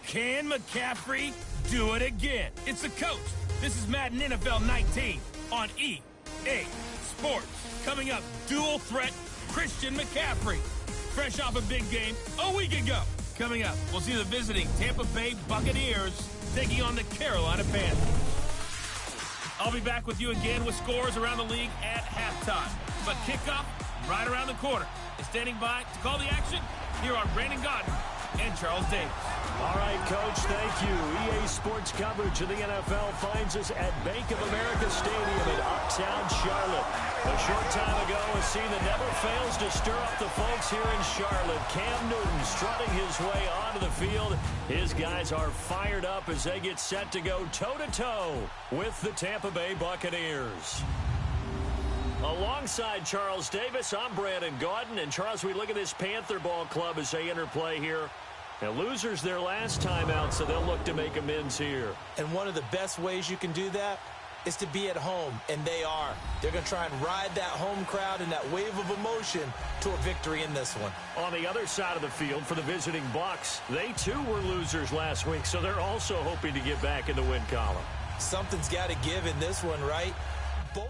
Can McCaffrey do it again? It's the coach. This is Madden NFL 19 on EA Sports. Coming up, dual threat Christian McCaffrey. Fresh off a big game a week ago. Coming up, we'll see the visiting Tampa Bay Buccaneers taking on the Carolina Panthers. I'll be back with you again with scores around the league at halftime. But kickoff right around the corner. And standing by to call the action, here are Brandon Gaudin and Charles Davis. All right, Coach, thank you. EA Sports coverage of the NFL finds us at Bank of America Stadium in Uptown Charlotte. A short time ago, a scene that never fails to stir up the folks here in Charlotte. Cam Newton strutting his way onto the field. His guys are fired up as they get set to go toe-to-toe with the Tampa Bay Buccaneers. Alongside Charles Davis, I'm Brandon Gaudin. And Charles, we look at this Panther ball club as they enter play here. Now, losers their last time out, so they'll look to make amends here. And one of the best ways you can do that is to be at home, and they are. They're going to try and ride that home crowd and that wave of emotion to a victory in this one. On the other side of the field for the visiting Bucs, they too were losers last week, so they're also hoping to get back in the win column. Something's got to give in this one, right? Both.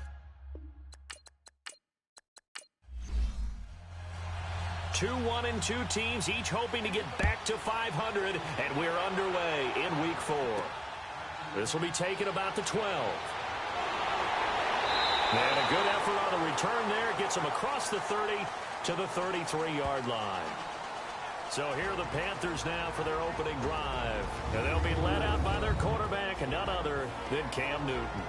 2-1-2 teams, each hoping to get back to 500, and we're underway in Week 4. This will be taken about the 12. And a good effort on the return there. Gets them across the 30 to the 33-yard line. So here are the Panthers now for their opening drive. And they'll be led out by their quarterback, and none other than Cam Newton.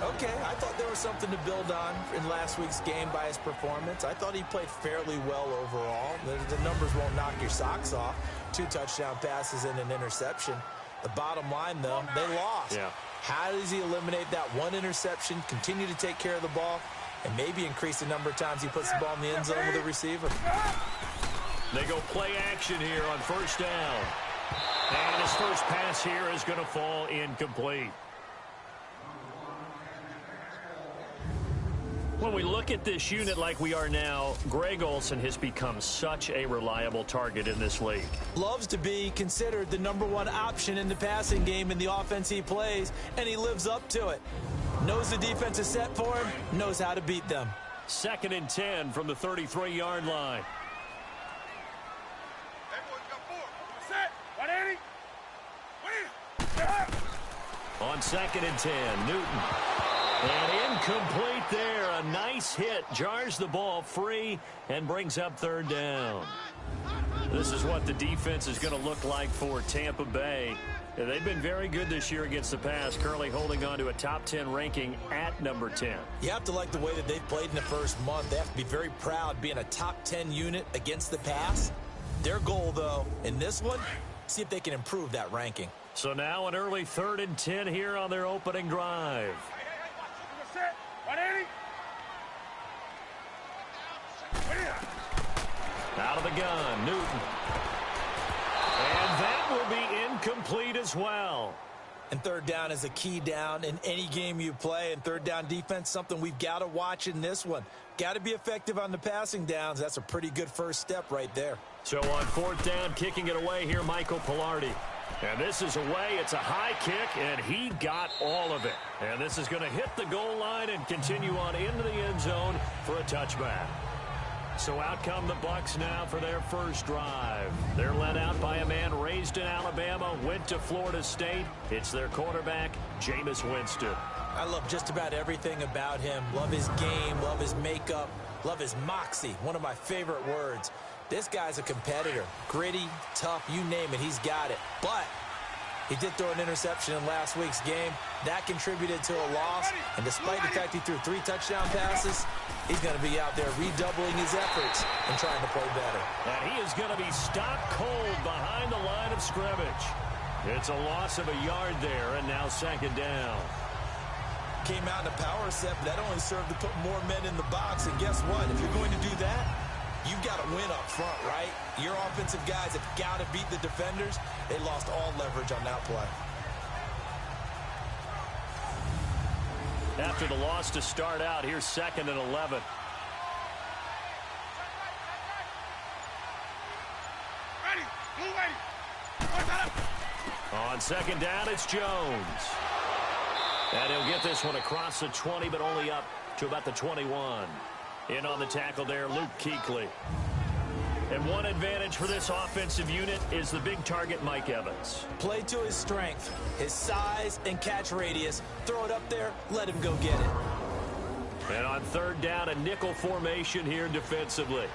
Okay, I thought there was something to build on in last week's game by his performance. I thought he played fairly well overall. The numbers won't knock your socks off. 2 touchdown passes and an interception. The bottom line, though, they lost. Yeah. How does he eliminate that one interception, continue to take care of the ball, and maybe increase the number of times he puts the ball in the end zone with a receiver? They go play action here on first down. And his first pass here is going to fall incomplete. When we look at this unit like we are now, Greg Olsen has become such a reliable target in this league. Loves to be considered the #1 option in the passing game in the offense he plays, and he lives up to it. Knows the defense is set for him, knows how to beat them. 2nd and 10 from the 33-yard line. On 2nd and 10, Newton. And incomplete there. A nice hit. Jars the ball free and brings up 3rd down. This is what the defense is going to look like for Tampa Bay. They've been very good this year against the pass, currently holding on to a top 10 ranking at number 10. You have to like the way that they've played in the first month. They have to be very proud being a top 10 unit against the pass. Their goal, though, in this one, see if they can improve that ranking. So now an early 3rd and 10 here on their opening drive. Out of the gun, Newton. And that will be incomplete as well. And 3rd down is a key down in any game you play. And 3rd down defense, something we've got to watch in this one. Got to be effective on the passing downs. That's a pretty good first step right there. So on 4th down, kicking it away here, Michael Pilardi. And this is away. It's a high kick, and he got all of it. And this is going to hit the goal line and continue on into the end zone for a touchback. So out come the Bucs now for their first drive. They're led out by a man raised in Alabama, went to Florida State. It's their quarterback, Jameis Winston. I love just about everything about him. Love his game, love his makeup, love his moxie. One of my favorite words. This guy's a competitor. Gritty, tough, you name it, he's got it. But he did throw an interception in last week's game. That contributed to a loss. And despite the fact he threw 3 touchdown passes, he's going to be out there redoubling his efforts and trying to play better. And he is going to be stopped cold behind the line of scrimmage. It's a loss of a yard there, and now 2nd down. Came out in a power set, but that only served to put more men in the box. And guess what? If you're going to do that, you've got to win up front, right? Your offensive guys have got to beat the defenders. They lost all leverage on that play. After the loss to start out, here's 2nd and 11. On second down, it's Jones. And he'll get this one across the 20, but only up to about the 21. In on the tackle there, Luke Kuechly. And one advantage for this offensive unit is the big target, Mike Evans. Play to his strength, his size and catch radius. Throw it up there, let him go get it. And on third down, a nickel formation here defensively.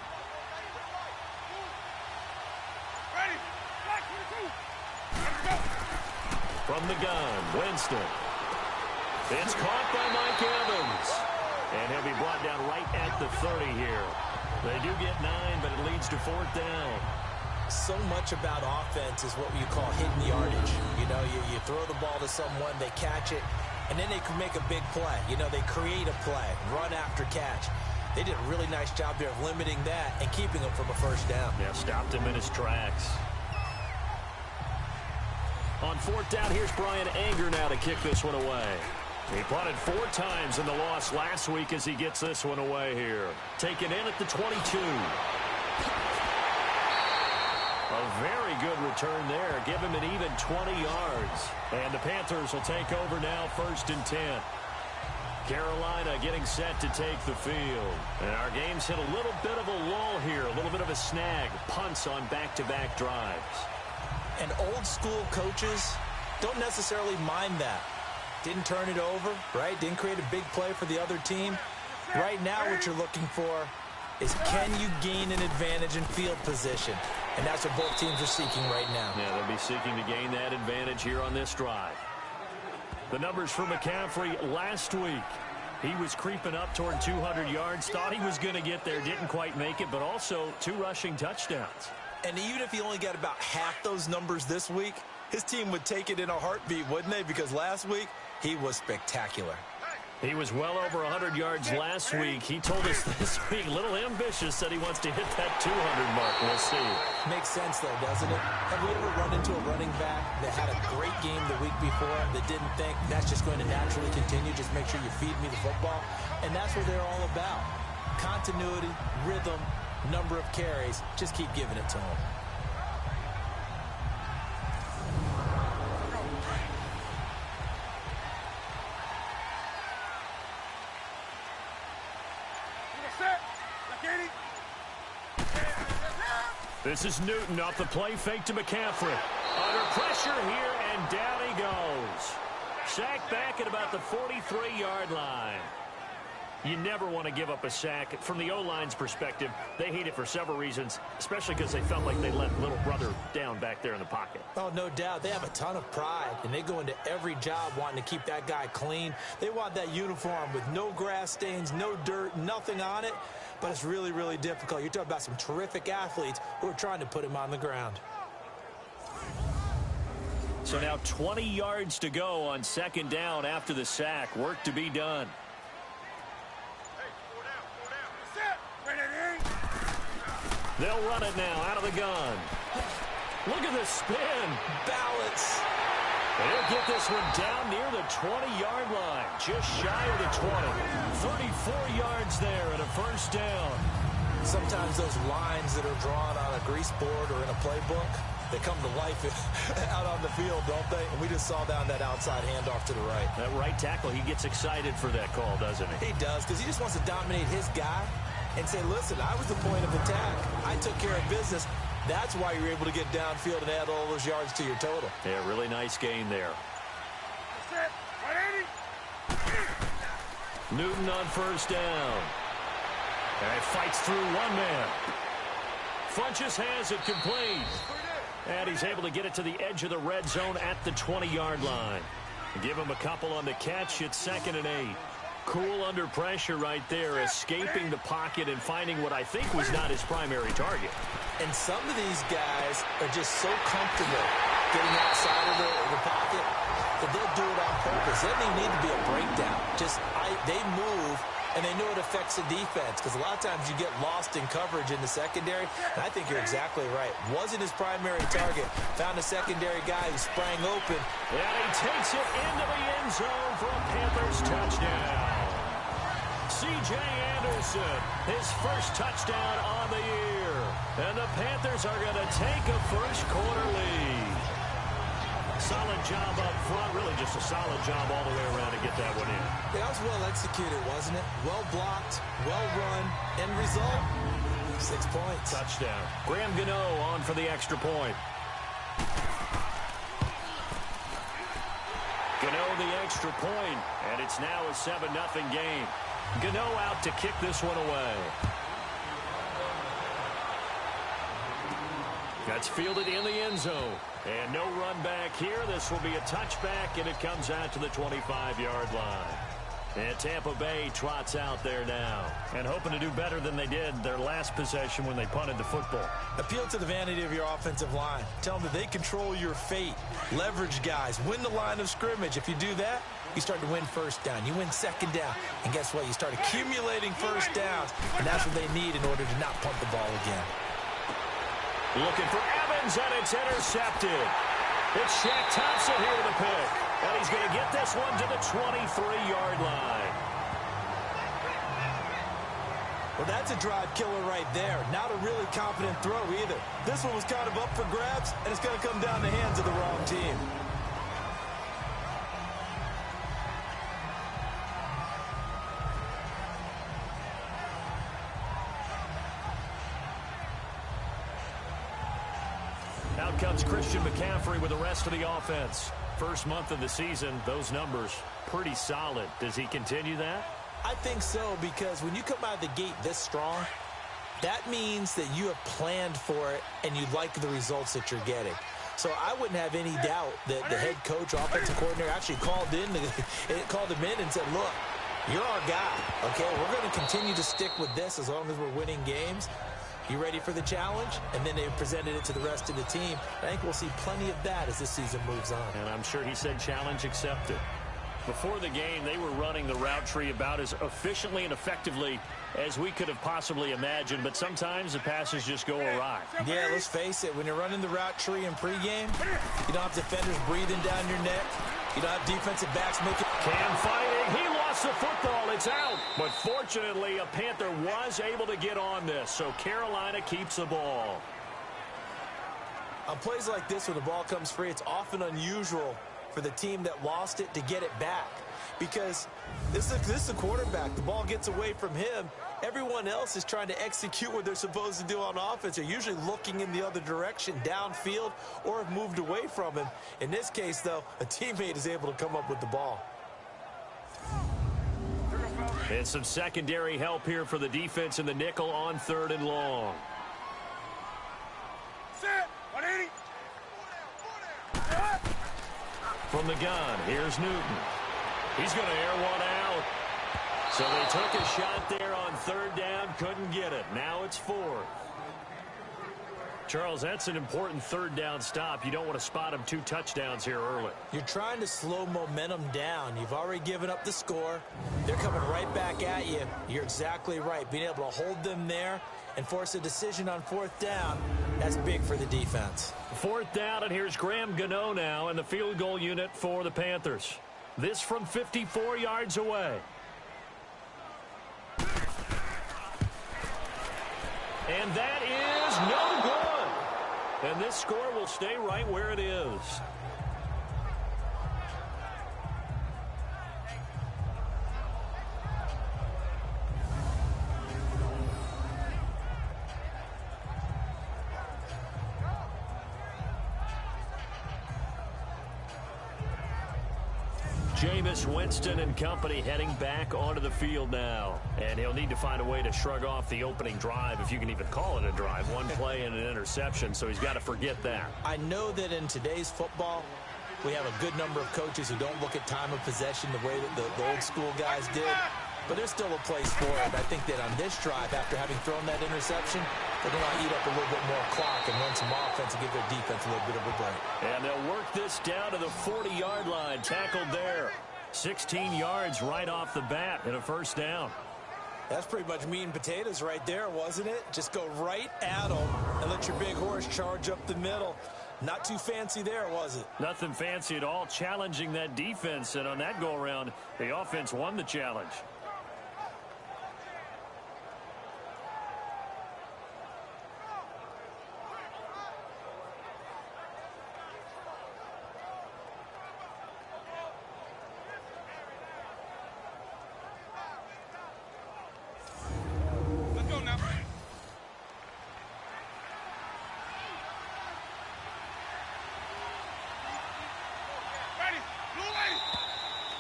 From the gun, Winston. It's caught by Mike Evans. And he'll be brought down right at the 30 here. They do get 9, but it leads to fourth down. So much about offense is what you call hidden yardage. You know, you throw the ball to someone, they catch it, and then they can make a big play. You know, they create a play, run after catch. They did a really nice job there of limiting that and keeping him from a first down. Yeah, stopped him in his tracks. On fourth down, here's Brian Anger now to kick this one away. He punted 4 times in the loss last week as he gets this one away here. Taken in at the 22. A very good return there. Give him an even 20 yards. And the Panthers will take over now, 1st and 10. Carolina getting set to take the field. And our game's hit a little bit of a lull here, a little bit of a snag. Punts on back-to-back drives. And old-school coaches don't necessarily mind that. Didn't turn it over, right? Didn't create a big play for the other team. Right now what you're looking for is can you gain an advantage in field position? And that's what both teams are seeking right now. Yeah, they'll be seeking to gain that advantage here on this drive. The numbers for McCaffrey last week. He was creeping up toward 200 yards. Thought he was going to get there. Didn't quite make it, but also 2 rushing touchdowns. And even if he only got about half those numbers this week, his team would take it in a heartbeat, wouldn't they? Because last week, he was spectacular. He was well over 100 yards last week. He told us this week, a little ambitious, said he wants to hit that 200 mark. We'll see. Makes sense, though, doesn't it? Have we ever run into a running back that had a great game the week before that didn't think that's just going to naturally continue? Just make sure you feed me the football. And that's what they're all about. Continuity, rhythm, number of carries. Just keep giving it to him. This is Newton off the play fake to McCaffrey. Under pressure here, and down he goes. Sacked back at about the 43-yard line. You never want to give up a sack. From the O-line's perspective, they hate it for several reasons, especially because they felt like they let little brother down back there in the pocket. Oh, no doubt. They have a ton of pride, and they go into every job wanting to keep that guy clean. They want that uniform with no grass stains, no dirt, nothing on it. But it's really, really difficult. You're talking about some terrific athletes who are trying to put him on the ground. So now 20 yards to go on second down after the sack. Work to be done. They'll run it now out of the gun. Look at the spin. Balance. They'll get this one down near the 20-yard line. Just shy of the 20. 34 yards there and a first down. Sometimes those lines that are drawn on a grease board or in a playbook, they come to life out on the field, don't they? And we just saw down that outside handoff to the right. That right tackle, he gets excited for that call, doesn't he? He does, because he just wants to dominate his guy and say, listen, I was the point of attack. I took care of business. That's why you're able to get downfield and add all those yards to your total. Yeah, really nice gain there. Newton on first down. And fights through one man. Funches has it complete. And he's able to get it to the edge of the red zone at the 20-yard line. Give him a couple on the catch. It's 2nd and 8. Cool under pressure right there, escaping the pocket and finding what I think was not his primary target. And some of these guys are just so comfortable getting outside of the pocket that they'll do it on purpose. It doesn't even need to be a breakdown. They move, and they know it affects the defense, because a lot of times you get lost in coverage in the secondary, and I think you're exactly right. Wasn't his primary target. Found a secondary guy who sprang open. And he takes it into the end zone for a Panthers touchdown. C.J. Anderson, his first touchdown on the year. And the Panthers are going to take a first quarter lead. Solid job up front, really just a solid job all the way around to get that one in. Yeah, that was well executed, wasn't it? Well blocked, well run. End result, 6 points. Touchdown. Graham Gano on for the extra point. Gano the extra point, and it's now a 7-0 game. Gano out to kick this one away. That's fielded in the end zone. And no run back here. This will be a touchback, and it comes out to the 25-yard line. And Tampa Bay trots out there now. And hoping to do better than they did their last possession when they punted the football. Appeal to the vanity of your offensive line. Tell them that they control your fate. Leverage guys. Win the line of scrimmage. If you do that, you start to win first down. You win second down. And guess what? You start accumulating first downs. And that's what they need in order to not punt the ball again. Looking for Evans, and it's intercepted. It's Shaq Thompson here with a pick. And he's going to get this one to the 23-yard line. Well, that's a drive killer right there. Not a really confident throw either. This one was kind of up for grabs, and it's going to come down the hands of the wrong team. Out comes Christian McCaffrey with the rest of the offense. First month of the season, those numbers pretty solid. Does he continue that? I think so, because when you come out of the gate this strong, that means that you have planned for it and you like the results that you're getting. So I wouldn't have any doubt that the head coach, offensive coordinator, actually called him in and said, look, you're our guy, okay? We're going to continue to stick with this as long as we're winning games. You ready for the challenge? And then they presented it to the rest of the team. I think we'll see plenty of that as this season moves on. And I'm sure he said challenge accepted. Before the game, they were running the route tree about as efficiently and effectively as we could have possibly imagined, but sometimes the passes just go awry. Yeah, let's face it. When you're running the route tree in pregame, you don't have defenders breathing down your neck. You don't have defensive backs making... Cam fighting. He lost the football. It's out. But fortunately, a Panther was able to get on this, so Carolina keeps the ball. On plays like this where the ball comes free, it's often unusual for the team that lost it to get it back. Because this is the quarterback. The ball gets away from him. Everyone else is trying to execute what they're supposed to do on offense. They're usually looking in the other direction, downfield, or have moved away from him. In this case, though, a teammate is able to come up with the ball. And some secondary help here for the defense in the nickel on 3rd and long. Set. 180. From the gun, here's Newton. He's going to air one out. So they took a shot there on 3rd down, couldn't get it. Now it's 4th. Charles, that's an important 3rd down stop. You don't want to spot him 2 touchdowns here early. You're trying to slow momentum down. You've already given up the score. They're coming right back at you. You're exactly right. Being able to hold them there and force a decision on 4th down, that's big for the defense. 4th down, and here's Graham Gano now in the field goal unit for the Panthers. This from 54 yards away. And that is no good. And this score will stay right where it is. Jameis Winston and company heading back onto the field now. And he'll need to find a way to shrug off the opening drive, if you can even call it a drive. One play and an interception, so he's got to forget that. I know that in today's football, we have a good number of coaches who don't look at time of possession the way that the old school guys did. But there's still a place for it. I think that on this drive, after having thrown that interception, they're going to eat up a little bit more clock and run some offense and give their defense a little bit of a break. And they'll work this down to the 40-yard line. Tackled there. 16 yards right off the bat and a 1st down. That's pretty much meat and potatoes right there, wasn't it? Just go right at them and let your big horse charge up the middle. Not too fancy there, was it? Nothing fancy at all. Challenging that defense, and on that go-around, the offense won the challenge.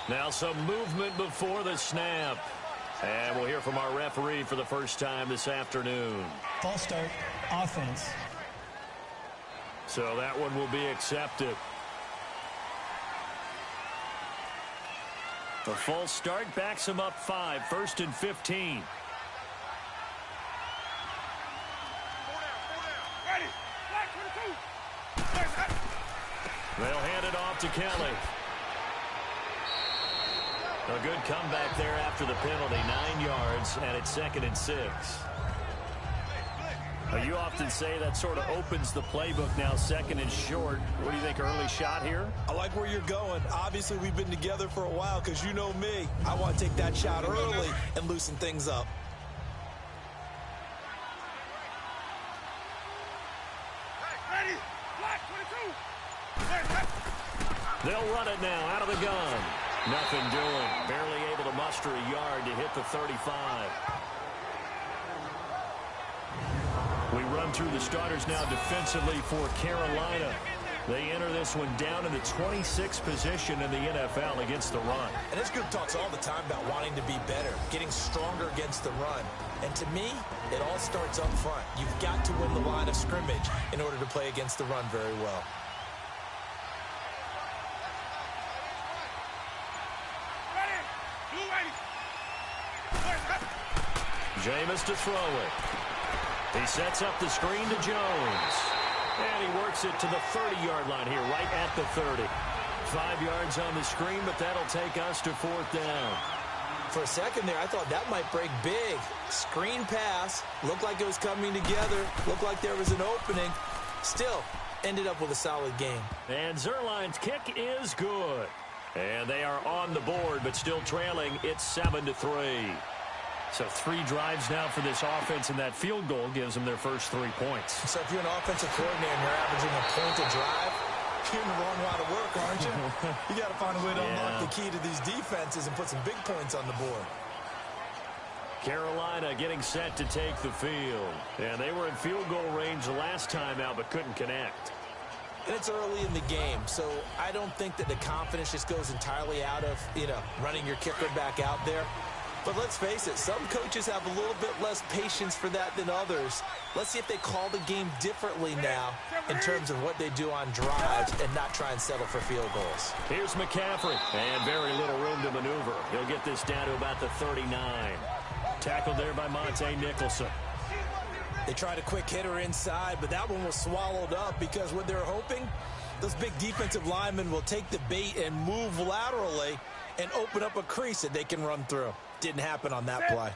Now some movement before the snap. And we'll hear from our referee for the first time this afternoon. False start, offense. So that one will be accepted. The false start backs him up 5, 1st and 15. They'll hand it off to Kelly. A good comeback there after the penalty, 9 yards, and it's 2nd and 6. You often say that sort of opens the playbook now, 2nd and short. What do you think, early shot here? I like where you're going. Obviously, we've been together for a while because you know me. I want to take that shot early and loosen things up. They'll run it now out of the gun. Nothing doing. Barely able to muster a yard to hit the 35. We run through the starters now defensively for Carolina. They enter this one down in the 26th position in the NFL against the run. And this group talks all the time about wanting to be better, getting stronger against the run. And to me, it all starts up front. You've got to win the line of scrimmage in order to play against the run very well. Jameis to throw it. He sets up the screen to Jones. And he works it to the 30-yard line here, right at the 30. 5 yards on the screen, but that'll take us to 4th down. For a second there, I thought that might break big. Screen pass. Looked like it was coming together. Looked like there was an opening. Still, ended up with a solid game. And Zerline's kick is good. And they are on the board, but still trailing. It's 7-3. So 3 drives now for this offense, and that field goal gives them their first 3 points. So if you're an offensive coordinator and you're averaging a point a drive, you're in the wrong line of work, aren't you? You got to find a way to unlock the key to these defenses and put some big points on the board. Carolina getting set to take the field. And they were in field goal range the last time out, but couldn't connect. And it's early in the game, so I don't think that the confidence just goes entirely out of, running your kicker back out there. But let's face it, some coaches have a little bit less patience for that than others. Let's see if they call the game differently now in terms of what they do on drives and not try and settle for field goals. Here's McCaffrey, and very little room to maneuver. He'll get this down to about the 39. Tackled there by Monte Nicholson. They tried a quick hitter inside, but that one was swallowed up because what they're hoping, those big defensive linemen will take the bait and move laterally and open up a crease that they can run through. Didn't happen on that play.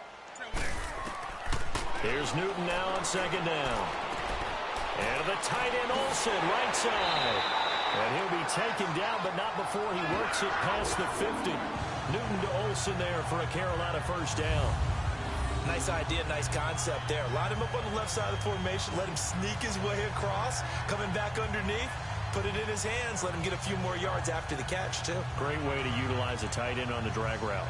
Here's Newton now on 2nd down. And the tight end Olsen, right side. And he'll be taken down, but not before he works it past the 50. Newton to Olsen there for a Carolina first down. Nice idea, nice concept there. Line him up on the left side of the formation, let him sneak his way across, coming back underneath, put it in his hands, let him get a few more yards after the catch, too. Great way to utilize a tight end on the drag route.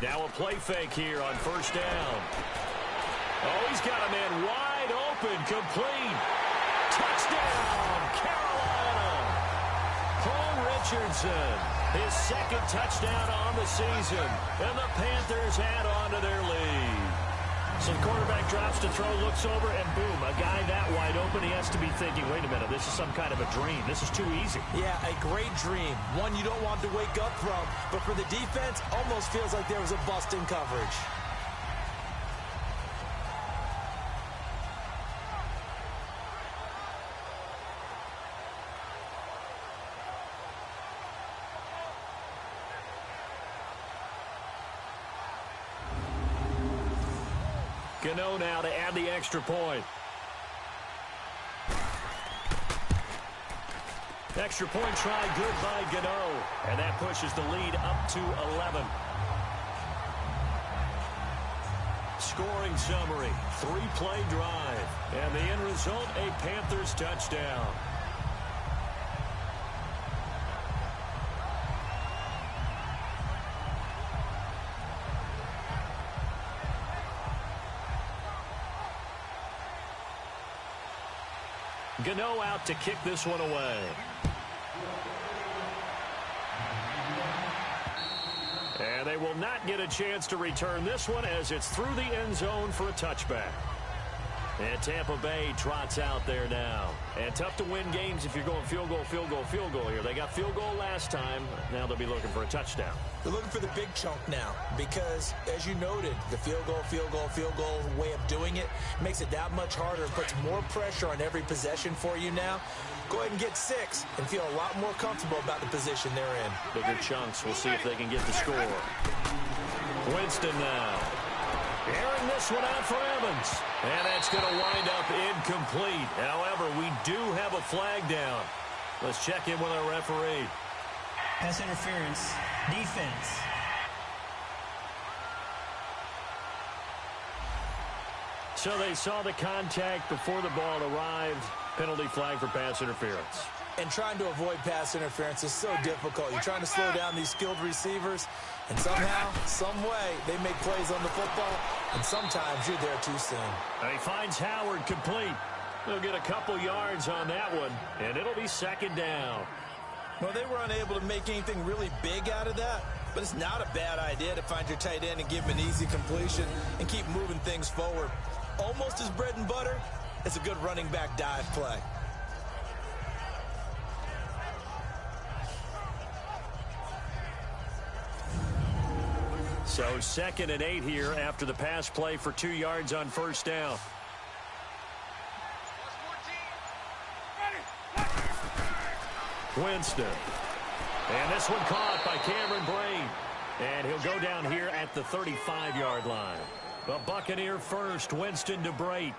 Now a play fake here on first down. Oh, he's got a man wide open, complete. Touchdown, Carolina. Paul Richardson, his 2nd touchdown on the season. And the Panthers add on to their lead. So the quarterback drops to throw, looks over, and boom, a guy that wide open, he has to be thinking, wait a minute, this is some kind of a dream. This is too easy. Yeah, a great dream. One you don't want to wake up from. But for the defense, almost feels like there was a bust in coverage. Gano now to add the extra point. Extra point try, good by Gano. And that pushes the lead up to 11. Scoring summary, 3-play drive. And the end result, a Panthers touchdown. Gano out to kick this one away. And they will not get a chance to return this one as it's through the end zone for a touchback. And Tampa Bay trots out there now. And tough to win games if you're going field goal, field goal, field goal here. They got field goal last time. Now they'll be looking for a touchdown. They're looking for the big chunk now because, as you noted, the field goal way of doing it makes it that much harder and puts more pressure on every possession for you now. Go ahead and get 6 and feel a lot more comfortable about the position they're in. Bigger chunks. We'll see if they can get the score. Winston now. Airing this one out for Evans. And that's going to wind up incomplete. However, we do have a flag down. Let's check in with our referee. Pass interference. Defense. So they saw the contact before the ball arrived. Penalty flag for pass interference. And trying to avoid pass interference is so difficult. You're trying to slow down these skilled receivers, and somehow, some way, they make plays on the football, and sometimes you're there too soon. He finds Howard complete. He'll get a couple yards on that one, and it'll be second down. Well, they were unable to make anything really big out of that, but it's not a bad idea to find your tight end and give him an easy completion and keep moving things forward. Almost as bread and butter, it's a good running back dive play. So 2nd and 8 here after the pass play for 2 yards on first down. Winston. And this one caught by Cameron Brain. And he'll go down here at the 35-yard line. The Buccaneer first, Winston to Brait.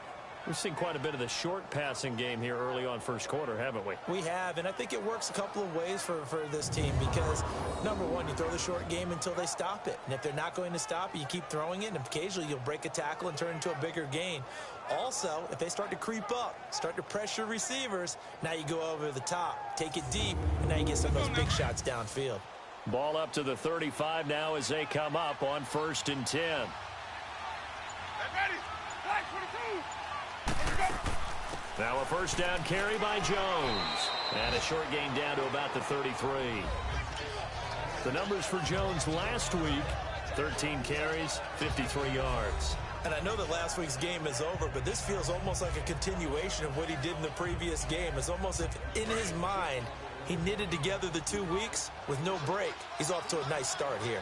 We've seen quite a bit of the short passing game here early on first quarter, haven't we? We have, and I think it works a couple of ways for this team because, number one, you throw the short game until they stop it. And if they're not going to stop it, you keep throwing it, and occasionally you'll break a tackle and turn it into a bigger gain. Also, if they start to creep up, start to pressure receivers, now you go over the top, take it deep, and now you get some of those big shots downfield. Ball up to the 35 now as they come up on 1st and 10. Now a first down carry by Jones. And a short gain down to about the 33. The numbers for Jones last week, 13 carries, 53 yards. And I know that last week's game is over, but this feels almost like a continuation of what he did in the previous game. It's almost if in his mind he knitted together the 2 weeks with no break. He's off to a nice start here.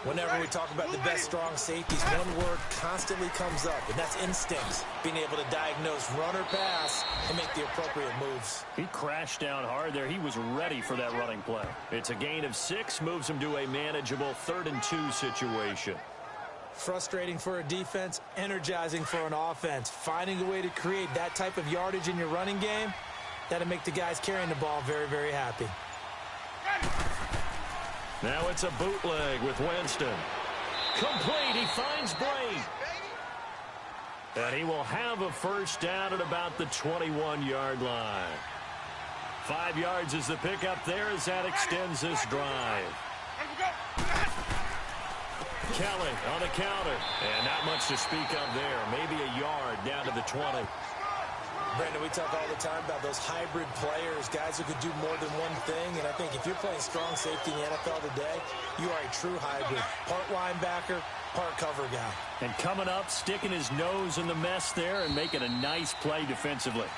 Whenever we talk about the best strong safeties, one word constantly comes up, and that's instincts. Being able to diagnose run or pass and make the appropriate moves. He crashed down hard there. He was ready for that running play. It's a gain of 6, moves him to a manageable 3rd and 2 situation. Frustrating for a defense, energizing for an offense. Finding a way to create that type of yardage in your running game, that'll make the guys carrying the ball very, very happy. Now it's a bootleg with Winston. Complete. He finds Brait. And he will have a first down at about the 21-yard line. 5 yards is the pickup there as that extends this drive. Kelly on the counter. And not much to speak of there. Maybe a yard down to the 20. Brandon, we talk all the time about those hybrid players, guys who could do more than one thing. And I think if you're playing strong safety in the NFL today, you are a true hybrid. Part linebacker, part cover guy. And coming up, sticking his nose in the mess there and making a nice play defensively.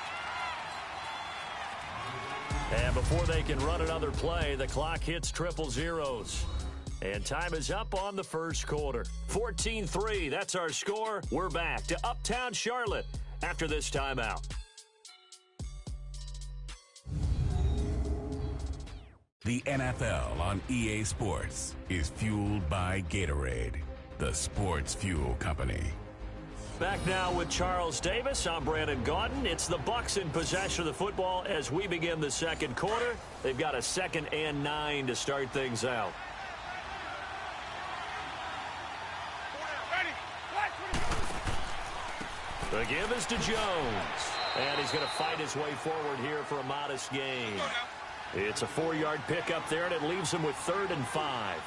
And before they can run another play, the clock hits triple zeros. And time is up on the first quarter. 14-3, that's our score. We're back to Uptown Charlotte after this timeout. The NFL on EA Sports is fueled by Gatorade, the sports fuel company. Back now with Charles Davis. I'm Brandon Gaudin. It's the Bucs in possession of the football as we begin the second quarter. They've got a 2nd and 9 to start things out. The give is to Jones. And he's going to fight his way forward here for a modest gain. It's a 4-yard pickup there, and it leaves him with 3rd and 5.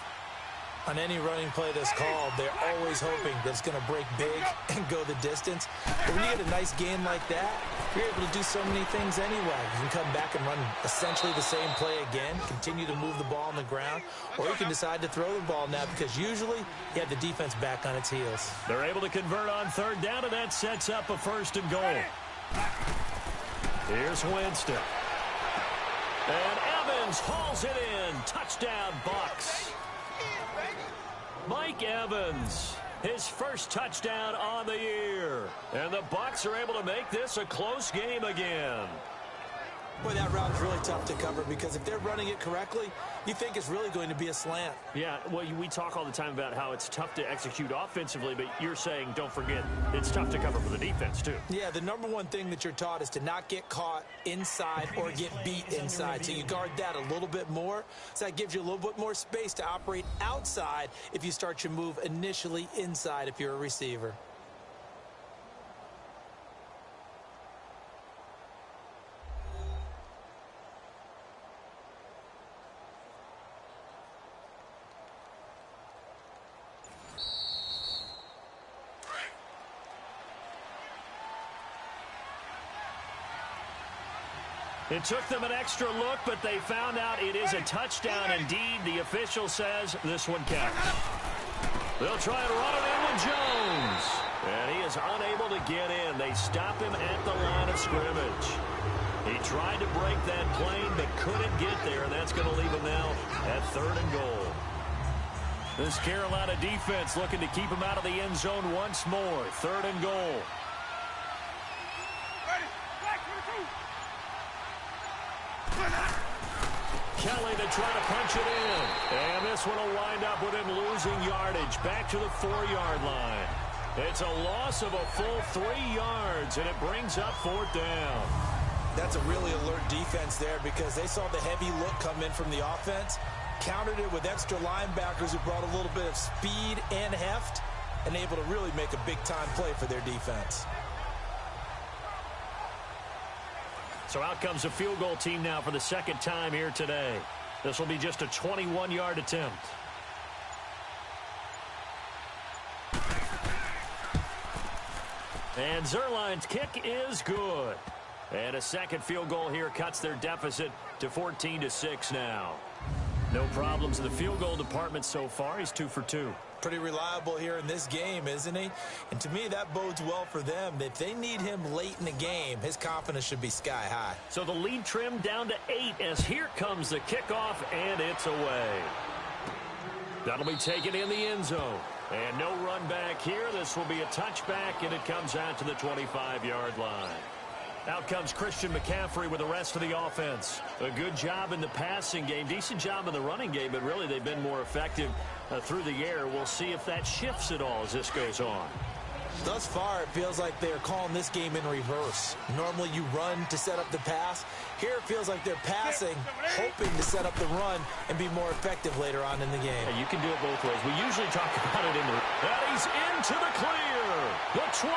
On any running play that's called, they're always hoping that it's going to break big and go the distance. But when you get a nice gain like that, you're able to do so many things anyway. You can come back and run essentially the same play again, continue to move the ball on the ground, or you can decide to throw the ball now because usually you have the defense back on its heels. They're able to convert on third down, and that sets up a first and goal. Here's Winston. And Evans hauls it in. Touchdown, Bucs. Mike Evans, his first touchdown on the year. And the Bucs are able to make this a close game again. Boy, that route's really tough to cover because if they're running it correctly, you think it's really going to be a slant. Yeah, well, we talk all the time about how it's tough to execute offensively, but you're saying, don't forget, it's tough to cover for the defense, too. Yeah, the number one thing that you're taught is to not get caught inside or get beat inside. So you guard that a little bit more. So that gives you a little bit more space to operate outside if you start your move initially inside if you're a receiver. It took them an extra look, but they found out it is a touchdown indeed. The official says this one counts. They'll try and run it in with Jones. And he is unable to get in. They stop him at the line of scrimmage. He tried to break that plane, but couldn't get there, and that's going to leave him now at third and goal. This Carolina defense looking to keep him out of the end zone once more. Third and goal. Kelly to try to punch it in. And this one will wind up with him losing yardage back to the 4-yard line. It's a loss of a full 3 yards, and it brings up fourth down. That's a really alert defense there because they saw the heavy look come in from the offense, countered it with extra linebackers who brought a little bit of speed and heft, and able to really make a big-time play for their defense. So out comes a field goal team now for the second time here today. This will be just a 21-yard attempt. And Zerline's kick is good. And a second field goal here cuts their deficit to 14-6 now. No problems in the field goal department so far. He's 2 for 2. Pretty reliable here in this game, isn't he? And to me, that bodes well for them. If they need him late in the game, his confidence should be sky high. So the lead trimmed down to 8 as here comes the kickoff, and it's away. That'll be taken in the end zone. And no run back here. This will be a touchback, and it comes out to the 25-yard line. Out comes Christian McCaffrey with the rest of the offense. A good job in the passing game, decent job in the running game, but really they've been more effective through the air. We'll see if that shifts at all as this goes on. Thus far, it feels like they're calling this game in reverse. Normally you run to set up the pass. Here it feels like they're passing, hoping to set up the run and be more effective later on in the game. Yeah, you can do it both ways. We usually talk about it in the... And he's into the clear. The 20.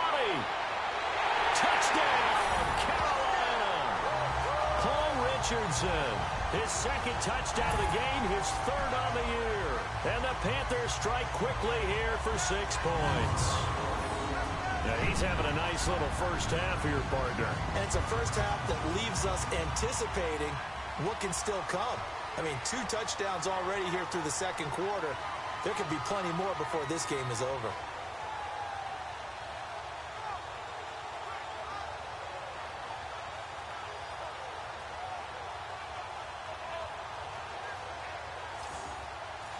Touchdown, Carolina. Paul Richardson, his second touchdown of the game, his third on the year. And the Panthers strike quickly here for 6 points. Now he's having a nice little first half here, partner. And it's a first half that leaves us anticipating what can still come. I mean, 2 touchdowns already here through the second quarter. There could be plenty more before this game is over.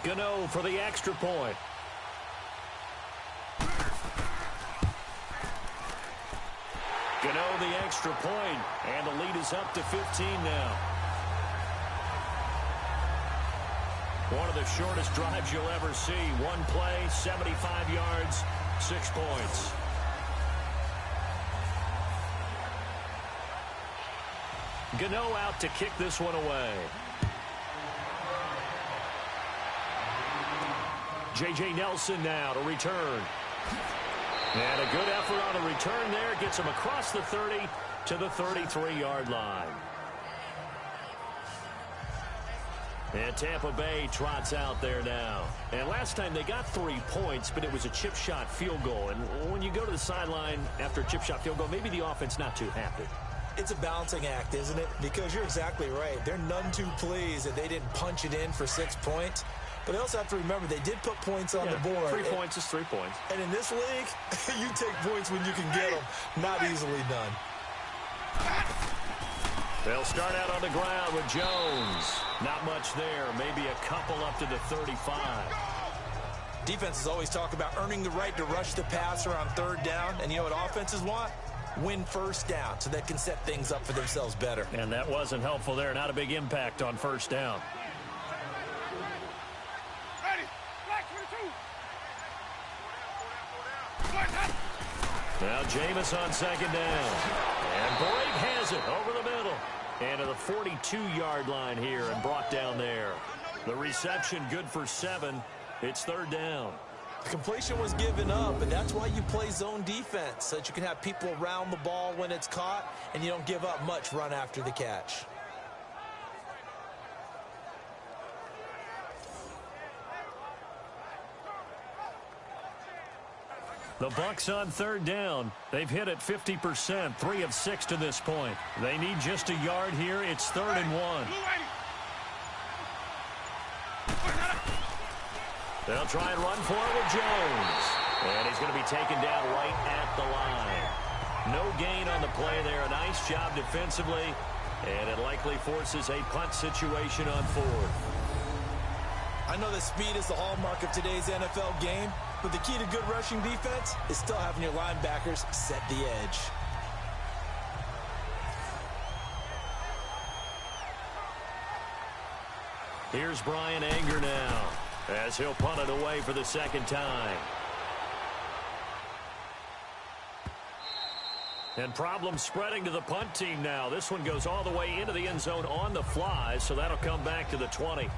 Gano for the extra point. Gano the extra point, and the lead is up to 15 now. One of the shortest drives you'll ever see. One play, 75 yards, 6 points. Gano out to kick this one away. J.J. Nelson now to return. And a good effort on the return there. Gets him across the 30 to the 33-yard line. And Tampa Bay trots out there now. And last time they got 3 points, but it was a chip shot field goal. And when you go to the sideline after a chip shot field goal, maybe the offense not too happy. It's a balancing act, isn't it? Because you're exactly right. They're none too pleased that they didn't punch it in for 6 points. But they also have to remember they did put points on the board. 3 points is 3 points. And in this league, you take points when you can get them. Not easily done. They'll start out on the ground with Jones. Not much there. Maybe a couple up to the 35. Defenses always talk about earning the right to rush the passer on 3rd down. And you know what offenses want? Win 1st down so they can set things up for themselves better. And that wasn't helpful there. Not a big impact on 1st down. Now Jameis on 2nd down. And Blake has it over the middle. And to the 42-yard line here and brought down there. The reception good for 7. It's 3rd down. The completion was given up, and that's why you play zone defense, so that you can have people around the ball when it's caught, and you don't give up much run after the catch. The Bucs on 3rd down. They've hit it 50%, 3 of 6 to this point. They need just a yard here. It's 3rd and 1. They'll try and run for it with Jones. And he's going to be taken down right at the line. No gain on the play there. A nice job defensively. And it likely forces a punt situation on 4th. I know that speed is the hallmark of today's NFL game, but the key to good rushing defense is still having your linebackers set the edge. Here's Brian Anger now, as he'll punt it away for the 2nd time. And problems spreading to the punt team now. This one goes all the way into the end zone on the fly, so that'll come back to the 20.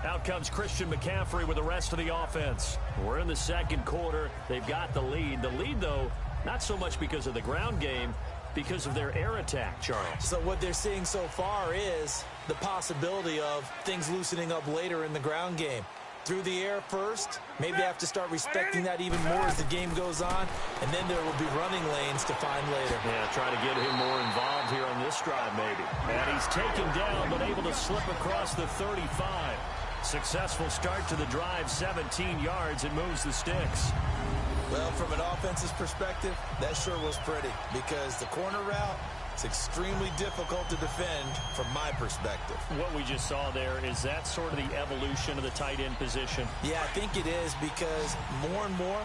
Out comes Christian McCaffrey with the rest of the offense. We're in the 2nd quarter. They've got the lead. The lead, though, not so much because of the ground game, because of their air attack, Charles. So what they're seeing so far is the possibility of things loosening up later in the ground game. Through the air first, maybe they have to start respecting that even more as the game goes on, and then there will be running lanes to find later. Yeah, try to get him more involved here on this drive maybe. And he's taken down but able to slip across the 35. Successful start to the drive, 17 yards, and moves the sticks. Well, from an offense's perspective, that sure was pretty because the corner route is extremely difficult to defend from my perspective. What we just saw there, is that sort of the evolution of the tight end position? Yeah, I think it is because more and more,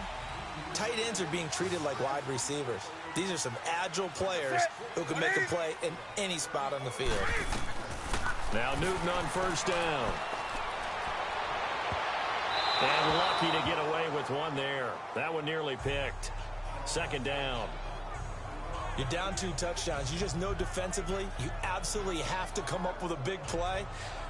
tight ends are being treated like wide receivers. These are some agile players who can make a play in any spot on the field. Now Newton on 1st down. And lucky to get away with one there. That one nearly picked. 2nd down. You're down 2 touchdowns. You just know defensively you absolutely have to come up with a big play.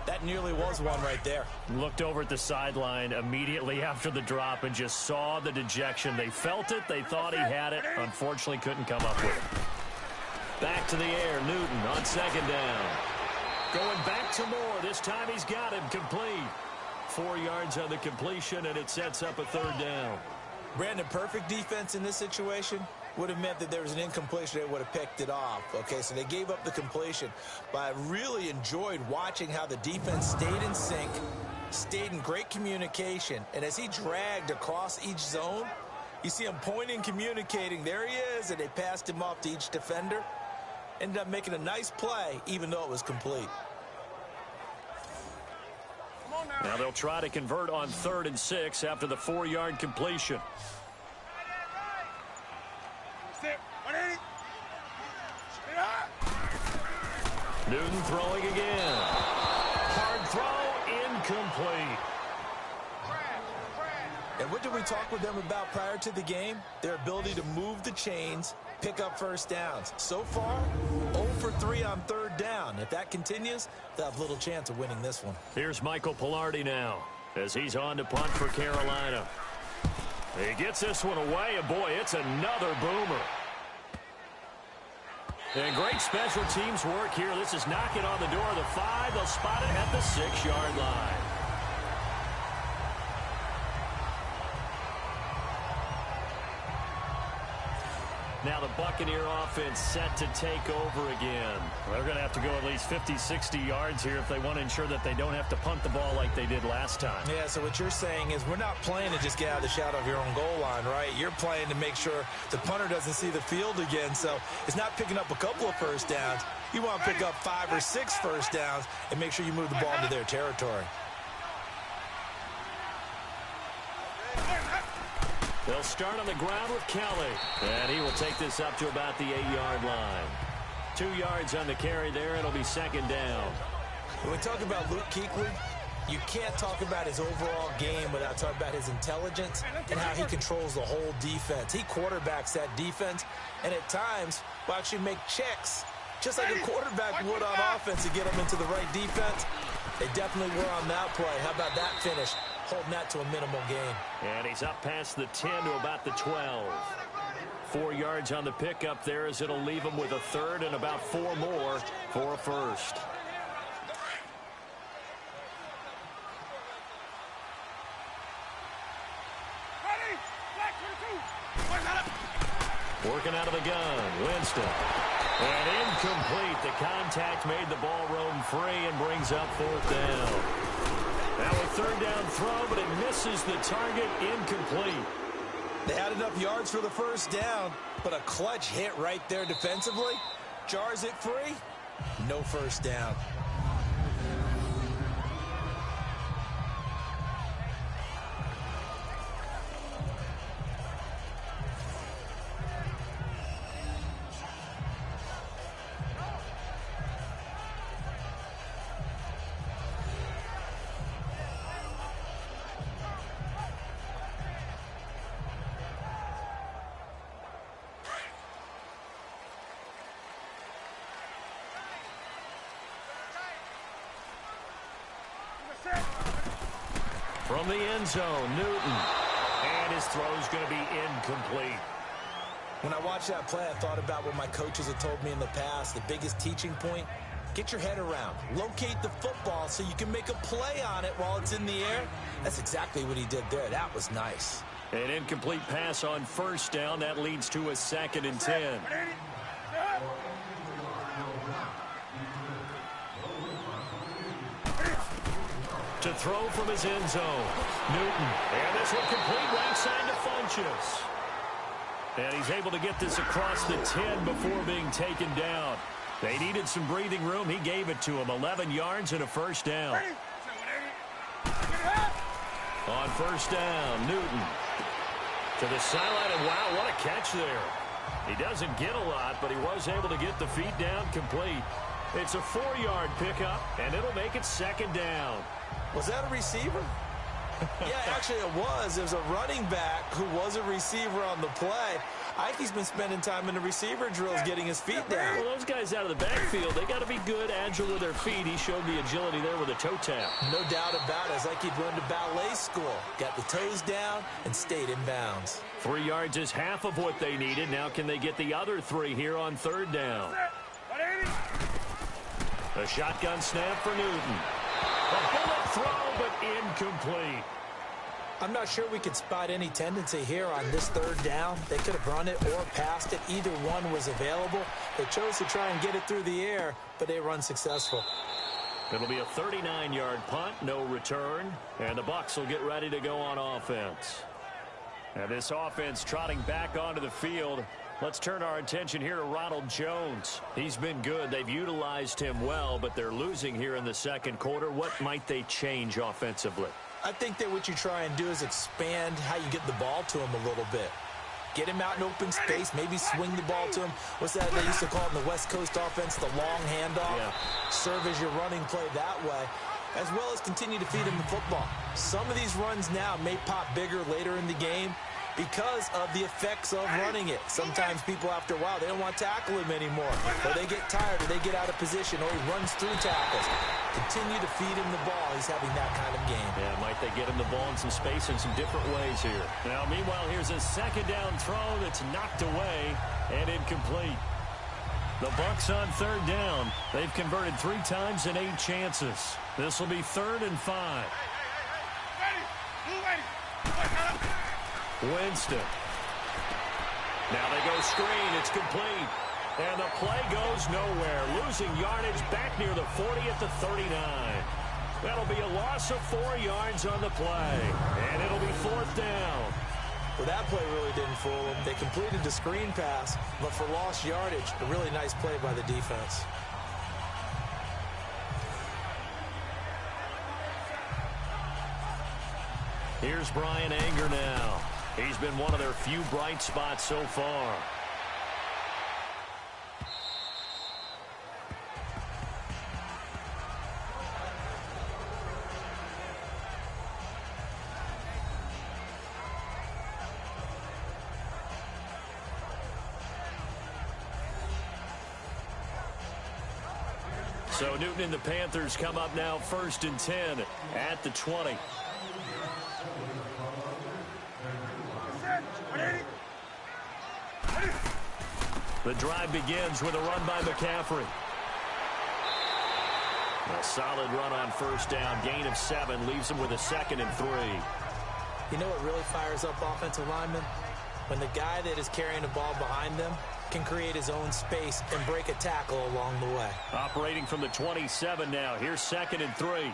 That nearly was one right there. Looked over at the sideline immediately after the drop and just saw the dejection. They felt it. They thought he had it. Unfortunately, couldn't come up with it. Back to the air. Newton on 2nd down. Going back to Moore. This time he's got him complete. 4 yards on the completion, and it sets up a 3rd down. Brandon, perfect defense in this situation would have meant that there was an incompletion. They would have picked it off. Okay, so they gave up the completion. But I really enjoyed watching how the defense stayed in sync, stayed in great communication. And as he dragged across each zone, you see him pointing, communicating. There he is, and they passed him off to each defender. Ended up making a nice play, even though it was complete. Now they'll try to convert on 3rd and 6 after the 4-yard completion. Newton throwing again. Hard throw, incomplete. And what did we talk with them about prior to the game? Their ability to move the chains, pick up 1st downs. So far, 0 for 3 on 3rd down. If that continues, they'll have little chance of winning this one. Here's Michael Pilardi now as he's on to punt for Carolina. He gets this one away, and boy, it's another boomer. And great special teams work here. This is knocking on the door of the 5. They'll spot it at the 6-yard line. Now the Buccaneer offense set to take over again. They're going to have to go at least 50, 60 yards here if they want to ensure that they don't have to punt the ball like they did last time. Yeah, so what you're saying is we're not playing to just get out of the shadow of your own goal line, right? You're playing to make sure the punter doesn't see the field again. So it's not picking up a couple of first downs. You want to pick up 5 or 6 first downs and make sure you move the ball into their territory. They'll start on the ground with Kelly. And he will take this up to about the 8-yard line. 2 yards on the carry there. It'll be second down. When we talk about Luke Kuechly, you can't talk about his overall game without talking about his intelligence and how he controls the whole defense. He quarterbacks that defense, and at times will actually make checks, just like a quarterback would on offense to get them into the right defense. They definitely were on that play. How about that finish? Holding that to a minimal gain. And he's up past the 10 to about the 12. 4 yards on the pickup there as it'll leave him with a third and about 4 more for a first. Working out of the gun, Winston. And incomplete. The contact made the ball roam free and brings up 4th down. Now a 3rd down throw, but it misses the target, incomplete. They had enough yards for the first down, but a clutch hit right there defensively. Jars it free. No first down. From the end zone, Newton. And his throw's going to be incomplete. When I watched that play, I thought about what my coaches have told me in the past. The biggest teaching point, get your head around. Locate the football so you can make a play on it while it's in the air. That's exactly what he did there. That was nice. An incomplete pass on first down. That leads to a 2nd and 10. To throw from his end zone, Newton. And this one complete right side to Funchess. And he's able to get this across the 10 before being taken down. They needed some breathing room. He gave it to him. 11 yards and a first down. On first down, Newton. To the sideline, and wow, what a catch there. He doesn't get a lot, but he was able to get the feet down complete. It's a 4-yard pickup, and it'll make it 2nd down. Was that a receiver? Yeah, actually it was. It was a running back who was a receiver on the play. I think he's been spending time in the receiver drills getting his feet down. Well, those guys out of the backfield, they got to be good, agile with their feet. He showed the agility there with a toe tap. No doubt about it. It's like he'd run to ballet school. Got the toes down and stayed in bounds. 3 yards is half of what they needed. Now can they get the other 3 here on 3rd down? A shotgun snap for Newton. A bullet throw, but incomplete. I'm not sure we could spot any tendency here on this 3rd down. They could have run it or passed it. Either one was available. They chose to try and get it through the air, but they were unsuccessful. It'll be a 39-yard punt, no return, and the Bucs will get ready to go on offense. And this offense trotting back onto the field. Let's turn our attention here to Ronald Jones. He's been good. They've utilized him well, but they're losing here in the 2nd quarter. What might they change offensively? I think that what you try and do is expand how you get the ball to him a little bit. Get him out in open space, maybe swing the ball to him. What's that they used to call it in the West Coast offense, the long handoff? Yeah. Serve as your running play that way, as well as continue to feed him the football. Some of these runs now may pop bigger later in the game because of the effects of running it. Sometimes people, after a while, they don't want to tackle him anymore. Or they get tired, or they get out of position, or he runs through tackles. Continue to feed him the ball. He's having that kind of game. Yeah, might they get him the ball in some space in some different ways here. Now, meanwhile, here's a 2nd down throw that's knocked away and incomplete. The Bucs on third down. They've converted 3 times in 8 chances. This will be 3rd and 5. Winston. Now they go screen. It's complete. And the play goes nowhere. Losing yardage back near the 40 at the 39. That'll be a loss of 4 yards on the play. And it'll be 4th down. Well, that play really didn't fool them. They completed the screen pass, but for lost yardage, a really nice play by the defense. Here's Brian Anger now. He's been one of their few bright spots so far. So Newton and the Panthers come up now 1st and 10 at the 20. The drive begins with a run by McCaffrey. A solid run on 1st down. Gain of 7 leaves him with a 2nd and 3. You know what really fires up offensive linemen? When the guy that is carrying the ball behind them can create his own space and break a tackle along the way. Operating from the 27 now. Here's 2nd and 3.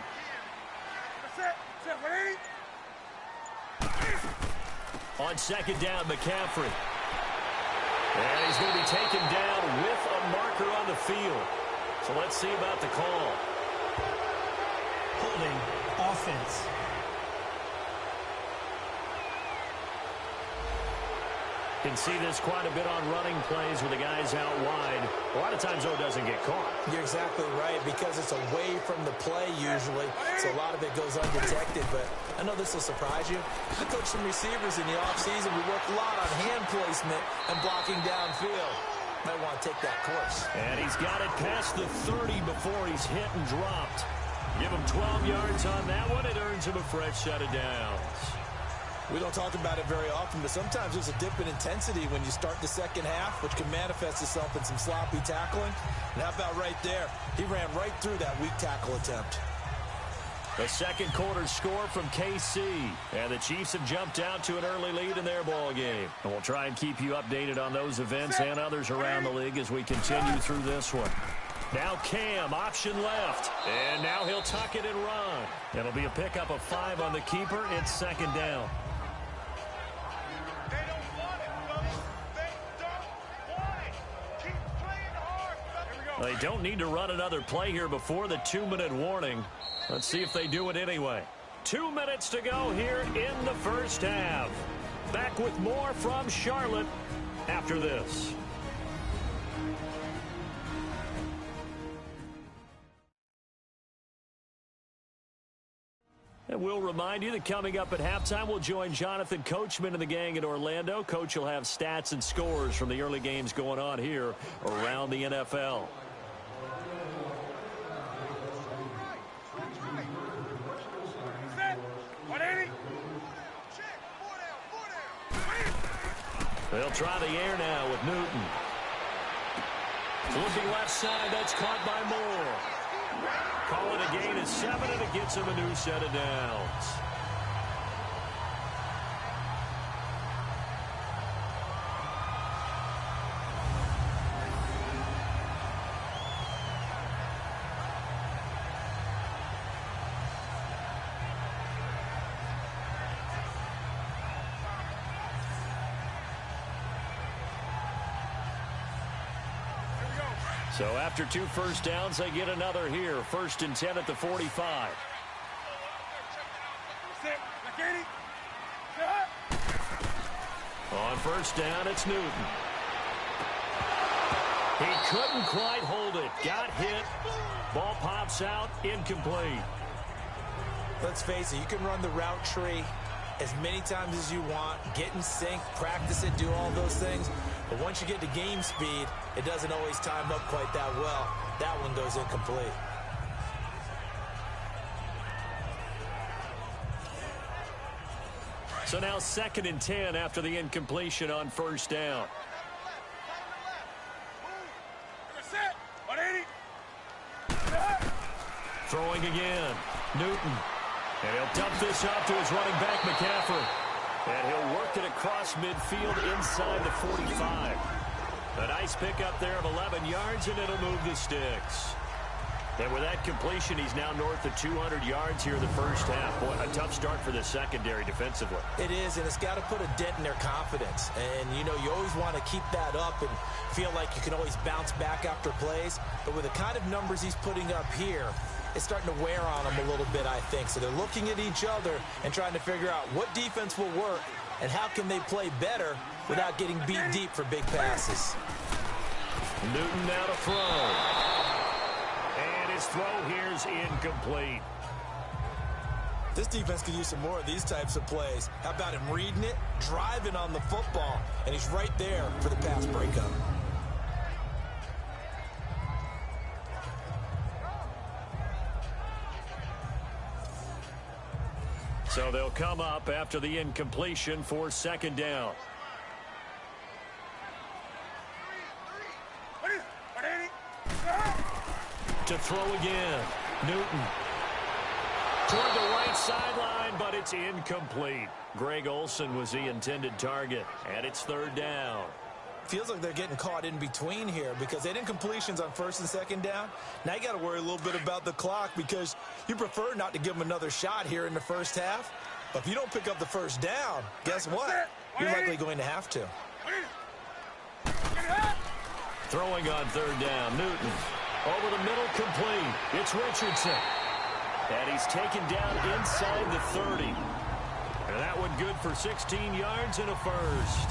On 2nd down, McCaffrey. And he's going to be taken down with a marker on the field. So let's see about the call. Holding offense. Can see this quite a bit on running plays with the guys out wide. A lot of times, though, it doesn't get caught. You're exactly right, because it's away from the play usually, so a lot of it goes undetected. But I know this will surprise you. I coach some receivers in the offseason. We work a lot on hand placement and blocking downfield. Might want to take that course. And he's got it past the 30 before he's hit and dropped. Give him 12 yards on that one. It earns him a fresh set of downs. We don't talk about it very often, but sometimes there's a dip in intensity when you start the second half, which can manifest itself in some sloppy tackling. And how about right there? He ran right through that weak tackle attempt. The second quarter score from KC. And the Chiefs have jumped out to an early lead in their ball game. And we'll try and keep you updated on those events and others around the league as we continue through this one. Now Cam, option left. And now he'll tuck it and run. It'll be a pickup of 5 on the keeper. It's 2nd down. They don't need to run another play here before the 2-minute warning. Let's see if they do it anyway. 2 minutes to go here in the first half. Back with more from Charlotte after this. And we'll remind you that coming up at halftime, we'll join Jonathan Coachman and the gang in Orlando. Coach will have stats and scores from the early games going on here around the NFL. They'll try the air now with Newton. Looking left side, that's caught by Moore. Call it a gain of 7, and it gets him a new set of downs. So after 2 first downs, they get another here. 1st and 10 at the 45. On 1st down, it's Newton. He couldn't quite hold it. Got hit. Ball pops out. Incomplete. Let's face it, you can run the route tree as many times as you want, get in sync, practice it, do all those things. But once you get to game speed, it doesn't always time up quite that well. That one goes incomplete. So now 2nd and 10 after the incompletion on 1st down. Throwing again. Newton. And he'll dump this off to his running back, McCaffrey. And he'll work it across midfield inside the 45. A nice pickup there of 11 yards, and it'll move the sticks. And with that completion, he's now north of 200 yards here in the first half. Boy, a tough start for the secondary defensively. It is, and it's got to put a dent in their confidence. And, you know, you always want to keep that up and feel like you can always bounce back after plays. But with the kind of numbers he's putting up here, it's starting to wear on them a little bit, I think. So they're looking at each other and trying to figure out what defense will work and how can they play better without getting beat deep for big passes. Newton now to throw. And his throw here's incomplete. This defense could use some more of these types of plays. How about him reading it, driving on the football, and he's right there for the pass breakup. So they'll come up after the incompletion for second down. To throw again. Newton. Toward the right sideline, but it's incomplete. Greg Olsen was the intended target, and it's third down. Feels like they're getting caught in between here because they did incompletions on first and second down. Now you got to worry a little bit about the clock because you prefer not to give them another shot here in the first half. But if you don't pick up the first down, guess what? You're likely going to have to. Throwing on third down, Newton. Over the middle, complete. It's Richardson. And he's taken down inside the 30. And that one good for 16 yards and a first.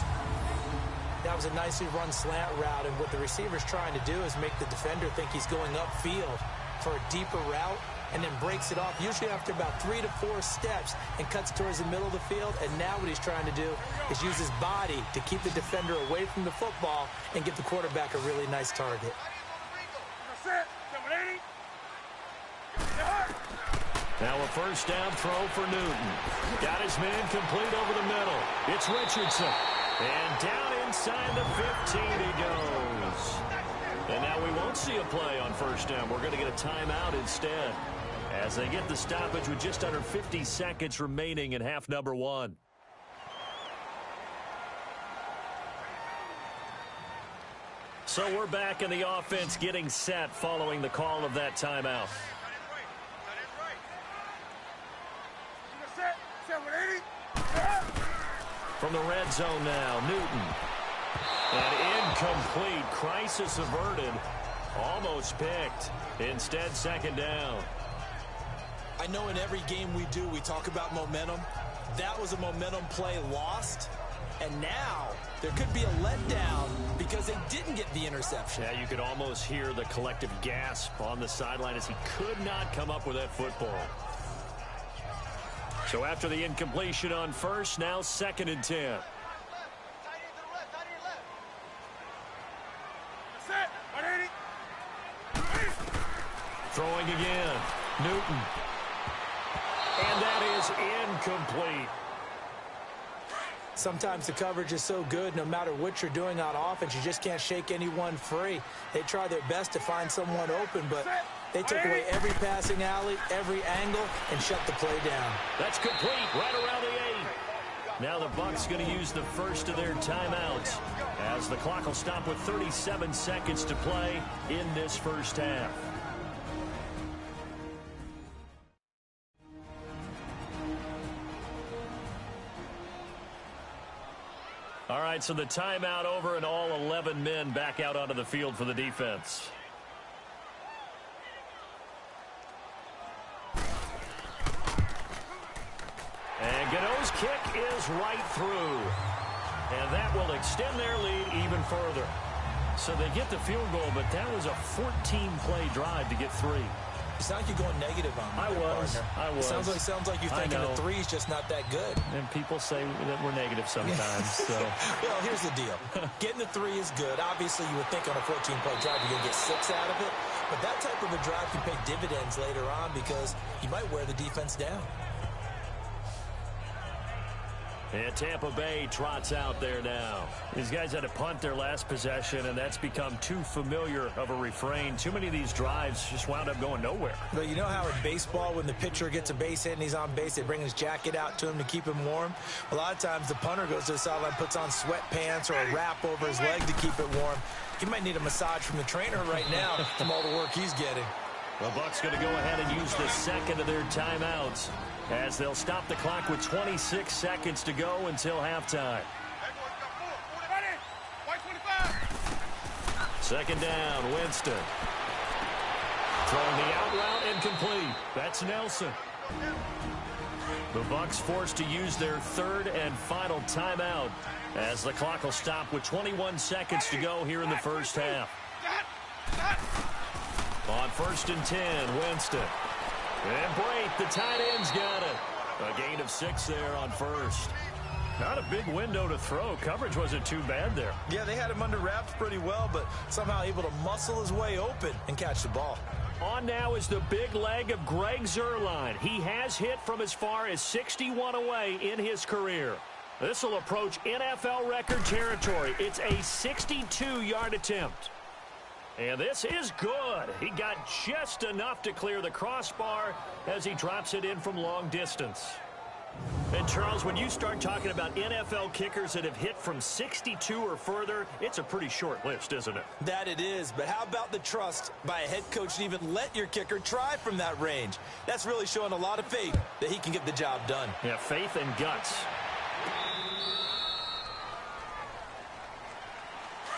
That was a nicely run slant route, and what the receiver's trying to do is make the defender think he's going upfield for a deeper route and then breaks it off, usually after about 3 to 4 steps, and cuts towards the middle of the field. And now what he's trying to do is use his body to keep the defender away from the football and get the quarterback a really nice target. Now a first down throw for Newton. Got his man complete over the middle. It's Richardson. And down inside the 15 he goes. And now we won't see a play on first down. We're going to get a timeout instead as they get the stoppage with just under 50 seconds remaining in half number 1. So we're back in the offense getting set following the call of that timeout. From the red zone now, Newton. And incomplete. Crisis averted. Almost picked. Instead, second down. I know in every game we do, we talk about momentum. That was a momentum play lost. And now there could be a letdown because they didn't get the interception. Yeah, you could almost hear the collective gasp on the sideline as he could not come up with that football. So after the incompletion on first, now second and 10. Throwing again. Newton. And that is incomplete. Sometimes the coverage is so good, no matter what you're doing on offense, you just can't shake anyone free. They try their best to find someone open, but they took away every passing alley, every angle, and shut the play down. That's complete, right around the 8. Now the Bucs going to use the first of their timeouts as the clock will stop with 37 seconds to play in this first half. All right, so the timeout over and all 11 men back out onto the field for the defense. And Gano's kick is right through. And that will extend their lead even further. So they get the field goal, but that was a 14-play drive to get 3. You sound like you're going negative on me. I was. Sounds like you're thinking the 3 is just not that good. And people say that we're negative sometimes. So. Well, here's the deal. Getting the 3 is good. Obviously, you would think on a 14-play drive you're going to get 6 out of it. But that type of a drive can pay dividends later on because you might wear the defense down. And Tampa Bay trots out there now. These guys had to punt their last possession, and that's become too familiar of a refrain. Too many of these drives just wound up going nowhere. But you know how in baseball, when the pitcher gets a base hit and he's on base, they bring his jacket out to him to keep him warm? A lot of times the punter goes to the sideline, puts on sweatpants or a wrap over his leg to keep it warm. He might need a massage from the trainer right now from all the work he's getting. The Bucs going to go ahead and use the second of their timeouts as they'll stop the clock with 26 seconds to go until halftime. Second down, Winston. Throwing the out route incomplete. That's Nelson. The Bucs forced to use their third and final timeout as the clock will stop with 21 seconds to go here in the first half. On 1st and 10, Winston. And Brate, the tight end's got it. A gain of 6 there on first. Not a big window to throw. Coverage wasn't too bad there. Yeah, they had him under wraps pretty well, but somehow able to muscle his way open and catch the ball. On now is the big leg of Greg Zuerlein. He has hit from as far as 61 away in his career. This will approach NFL record territory. It's a 62-yard attempt. And this is good. He got just enough to clear the crossbar as he drops it in from long distance. And, Charles, when you start talking about NFL kickers that have hit from 62 or further, it's a pretty short list, isn't it? That it is, but how about the trust by a head coach to even let your kicker try from that range? That's really showing a lot of faith that he can get the job done. Yeah, faith and guts.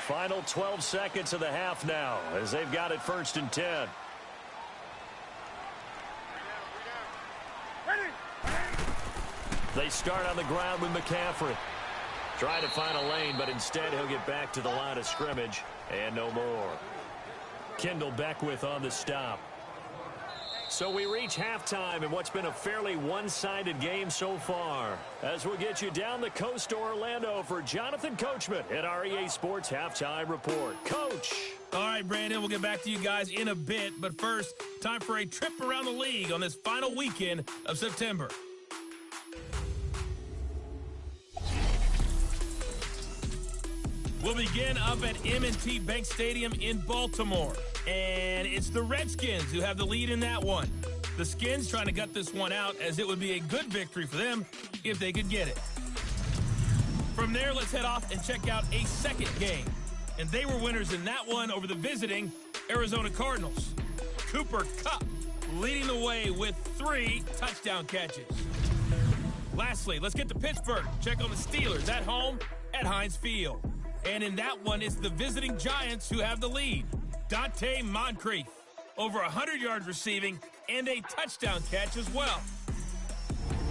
Final 12 seconds of the half now as they've got it 1st and 10. They start on the ground with McCaffrey. Trying to find a lane, but instead he'll get back to the line of scrimmage and no more. Kendall Beckwith on the stop. So we reach halftime in what's been a fairly one-sided game so far. As we'll get you down the coast to Orlando for Jonathan Coachman at our EA Sports Halftime Report. Coach. All right, Brandon, we'll get back to you guys in a bit. But first, time for a trip around the league on this final weekend of September. We'll begin up at M&T Bank Stadium in Baltimore. And it's the Redskins who have the lead in that one. The Skins trying to gut this one out as it would be a good victory for them if they could get it. From there, let's head off and check out a second game. And they were winners in that one over the visiting Arizona Cardinals. Cooper Kupp leading the way with 3 touchdown catches. Lastly, let's get to Pittsburgh. Check on the Steelers at home at Heinz Field. And in that one, it's the visiting Giants who have the lead. Dante Moncrief, over 100 yards receiving and a touchdown catch as well.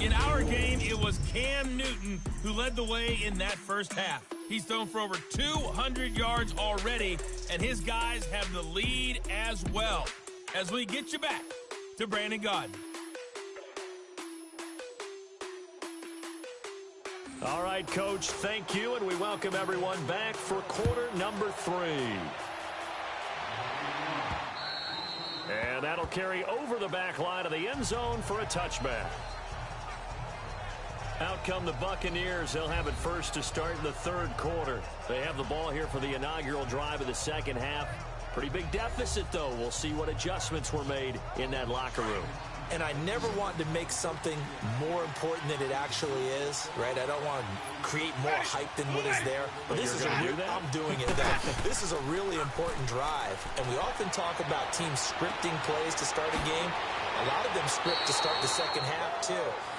In our game, it was Cam Newton who led the way in that first half. He's thrown for over 200 yards already, and his guys have the lead as well. As we get you back to Brandon Gaudin. All right, Coach, thank you, and we welcome everyone back for quarter number 3. And that'll carry over the back line of the end zone for a touchback. Out come the Buccaneers. They'll have it first to start in the 3rd quarter. They have the ball here for the inaugural drive of the second half. Pretty big deficit, though. We'll see what adjustments were made in that locker room. And I never want to make something more important than it actually is, right? I don't want to create more hype than what is there. But this is I'm doing it, though. This is a really important drive. And we often talk about teams scripting plays to start a game. A lot of them script to start the second half, too.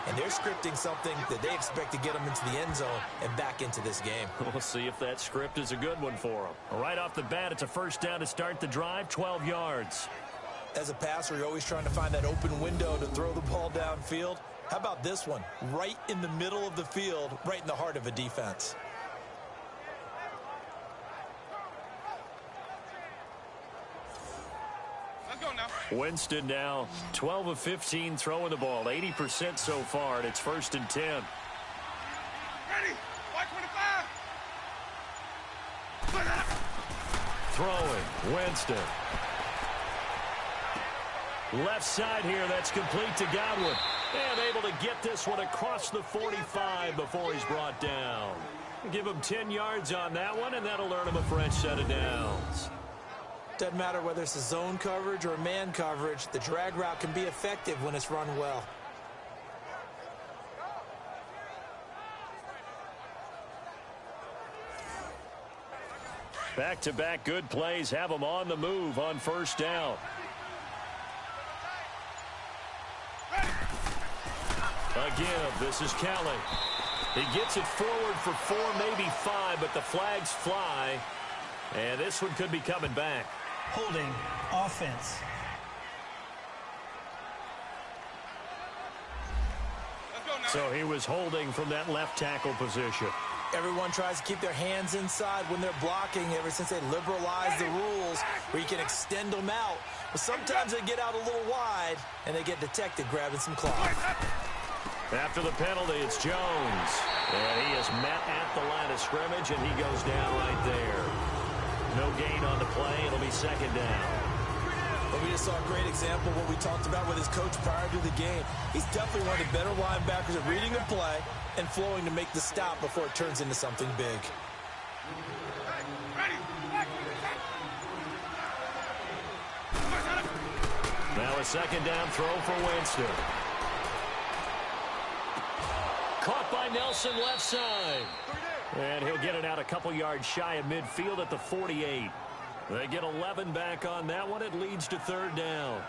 And they're scripting something that they expect to get them into the end zone and back into this game. We'll see if that script is a good one for them. Right off the bat, it's a first down to start the drive, 12 yards. As a passer, you're always trying to find that open window to throw the ball downfield. How about this one? Right in the middle of the field, right in the heart of a defense. Let's go now. Winston now 12 of 15 throwing the ball, 80% so far, and it's 1st and 10. Ready? White 25. Throwing, Winston. Left side here, that's complete to Godwin. And able to get this one across the 45 before he's brought down. Give him 10 yards on that one, and that'll earn him a fresh set of downs. Doesn't matter whether it's a zone coverage or man coverage, the drag route can be effective when it's run well. Back-to-back good plays have them on the move on first down. Again, this is Kelly. He gets it forward for 4, maybe 5, but the flags fly. And this one could be coming back. Holding offense. So he was holding from that left tackle position. Everyone tries to keep their hands inside when they're blocking ever since they liberalized the rules where you can extend them out. But sometimes they get out a little wide and they get detected grabbing some cloth. After the penalty, it's Jones. And he is met at the line of scrimmage, and he goes down right there. No gain on the play. It'll be second down. But we just saw a great example of what we talked about with his coach prior to the game. He's definitely one of the better linebackers at reading a play and flowing to make the stop before it turns into something big. Now a second down throw for Winston. Caught by Nelson left side. And he'll get it out a couple yards shy of midfield at the 48. They get 11 back on that one. It leads to third down.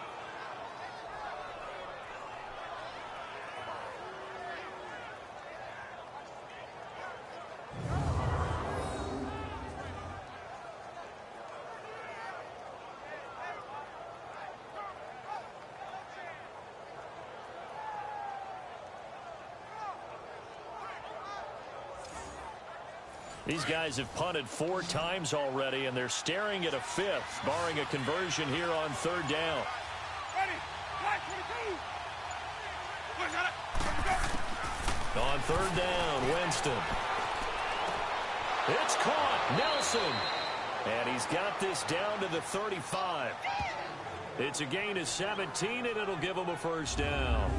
These guys have punted 4 times already, and they're staring at a 5th, barring a conversion here on third down. On third down, Winston. It's caught. Nelson. And he's got this down to the 35. It's a gain of 17, and it'll give him a first down.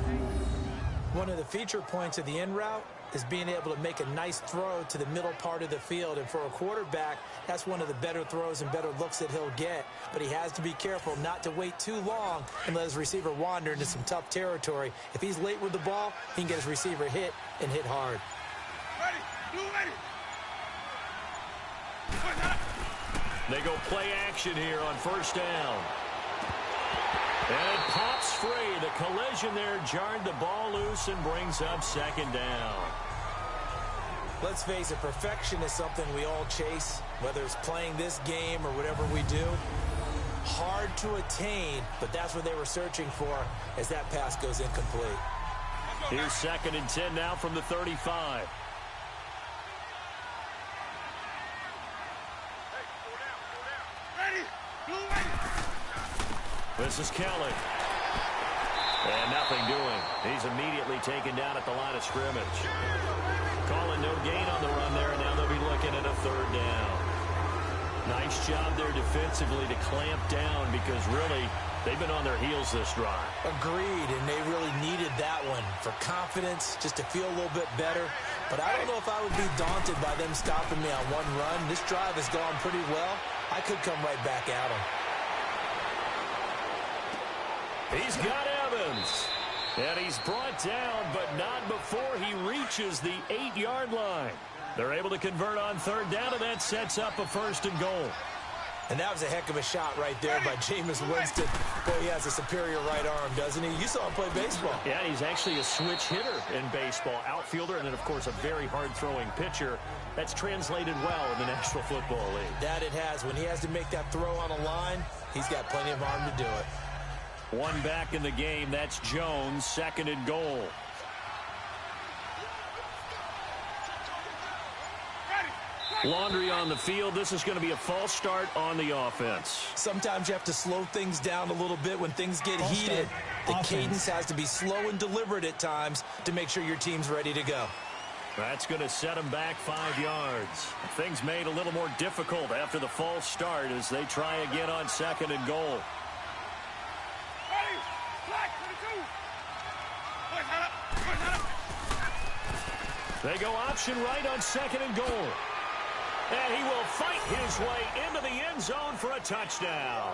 One of the feature points of the in route is being able to make a nice throw to the middle part of the field. And for a quarterback, that's one of the better throws and better looks that he'll get. But he has to be careful not to wait too long and let his receiver wander into some tough territory. If he's late with the ball, he can get his receiver hit and hit hard. They go play action here on first down. And it pops free. The collision there jarred the ball loose and brings up second down. Let's face it, perfection is something we all chase, whether it's playing this game or whatever we do. Hard to attain, but that's what they were searching for as that pass goes incomplete. Here's second and 10 now from the 35. This is Kelly. And nothing doing. He's immediately taken down at the line of scrimmage. Calling no gain on the run there, and now they'll be looking at a third down. Nice job there defensively to clamp down because really they've been on their heels this drive. Agreed, and they really needed that one for confidence, just to feel a little bit better. But I don't know if I would be daunted by them stopping me on one run. This drive has gone pretty well. I could come right back at them. He's got Evans. And he's brought down, but not before he reaches the 8-yard line. They're able to convert on third down, and that sets up a first and goal. And that was a heck of a shot right there by Jameis Winston. Boy, he has a superior right arm, doesn't he? You saw him play baseball. Yeah, he's actually a switch hitter in baseball. Outfielder, and then, of course, a very hard-throwing pitcher. That's translated well in the National Football League. That it has. When he has to make that throw on a line, he's got plenty of arm to do it. One back in the game. That's Jones, second and goal. Laundry on the field. This is going to be a false start on the offense. Sometimes you have to slow things down a little bit when things get heated. The cadence has to be slow and deliberate at times to make sure your team's ready to go. That's going to set them back 5 yards. Things made a little more difficult after the false start as they try again on second and goal. They go option right on 2nd and goal. And he will fight his way into the end zone for a touchdown.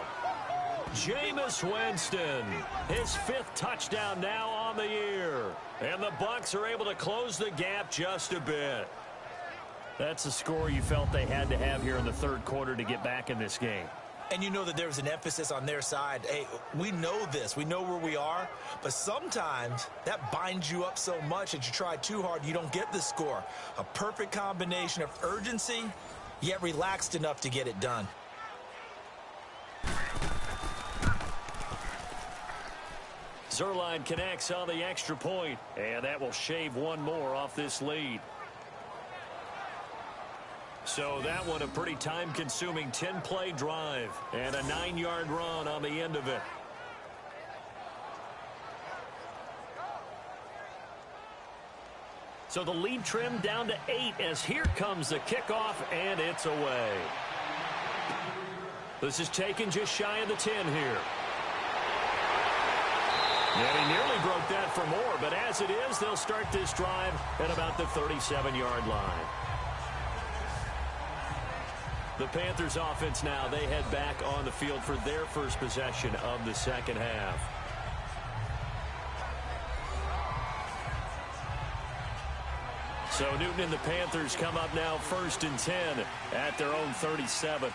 Jameis Winston, his 5th touchdown now on the year. And the Bucs are able to close the gap just a bit. That's the score you felt they had to have here in the 3rd quarter to get back in this game. And you know that there was an emphasis on their side. Hey, we know this. We know where we are. But sometimes that binds you up so much that you try too hard, you don't get the score. A perfect combination of urgency, yet relaxed enough to get it done. Zuerlein connects on the extra point, and that will shave one more off this lead. So that one a pretty time-consuming 10-play drive and a 9-yard run on the end of it. So the lead trimmed down to 8 as here comes the kickoff, and it's away. This is taken just shy of the 10 here. And he nearly broke that for more, but as it is, they'll start this drive at about the 37-yard line. The Panthers offense now, they head back on the field for their first possession of the 2nd half. So Newton and the Panthers come up now 1st and 10 at their own 37.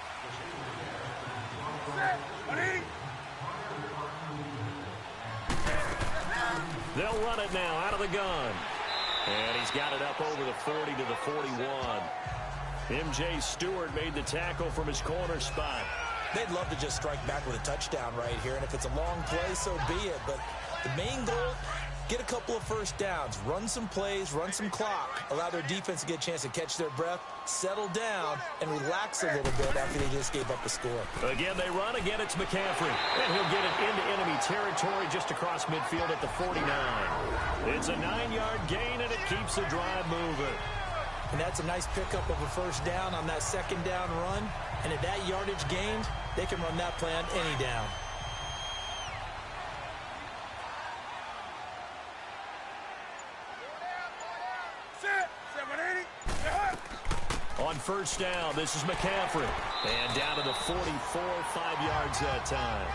They'll run it now out of the gun. And he's got it up over the 40 to the 41. M.J. Stewart made the tackle from his corner spot. They'd love to just strike back with a touchdown right here. And if it's a long play, so be it. But the main goal, get a couple of first downs, run some plays, run some clock, allow their defense to get a chance to catch their breath, settle down, and relax a little bit after they just gave up a score. Again, they run. Again, it's McCaffrey. And he'll get it into enemy territory just across midfield at the 49. It's a 9-yard gain, and it keeps the drive moving. And that's a nice pickup of a first down on that 2nd down run. And at that yardage gained, they can run that play on any down. On first down, this is McCaffrey. And down to the 44, 5 yards that time.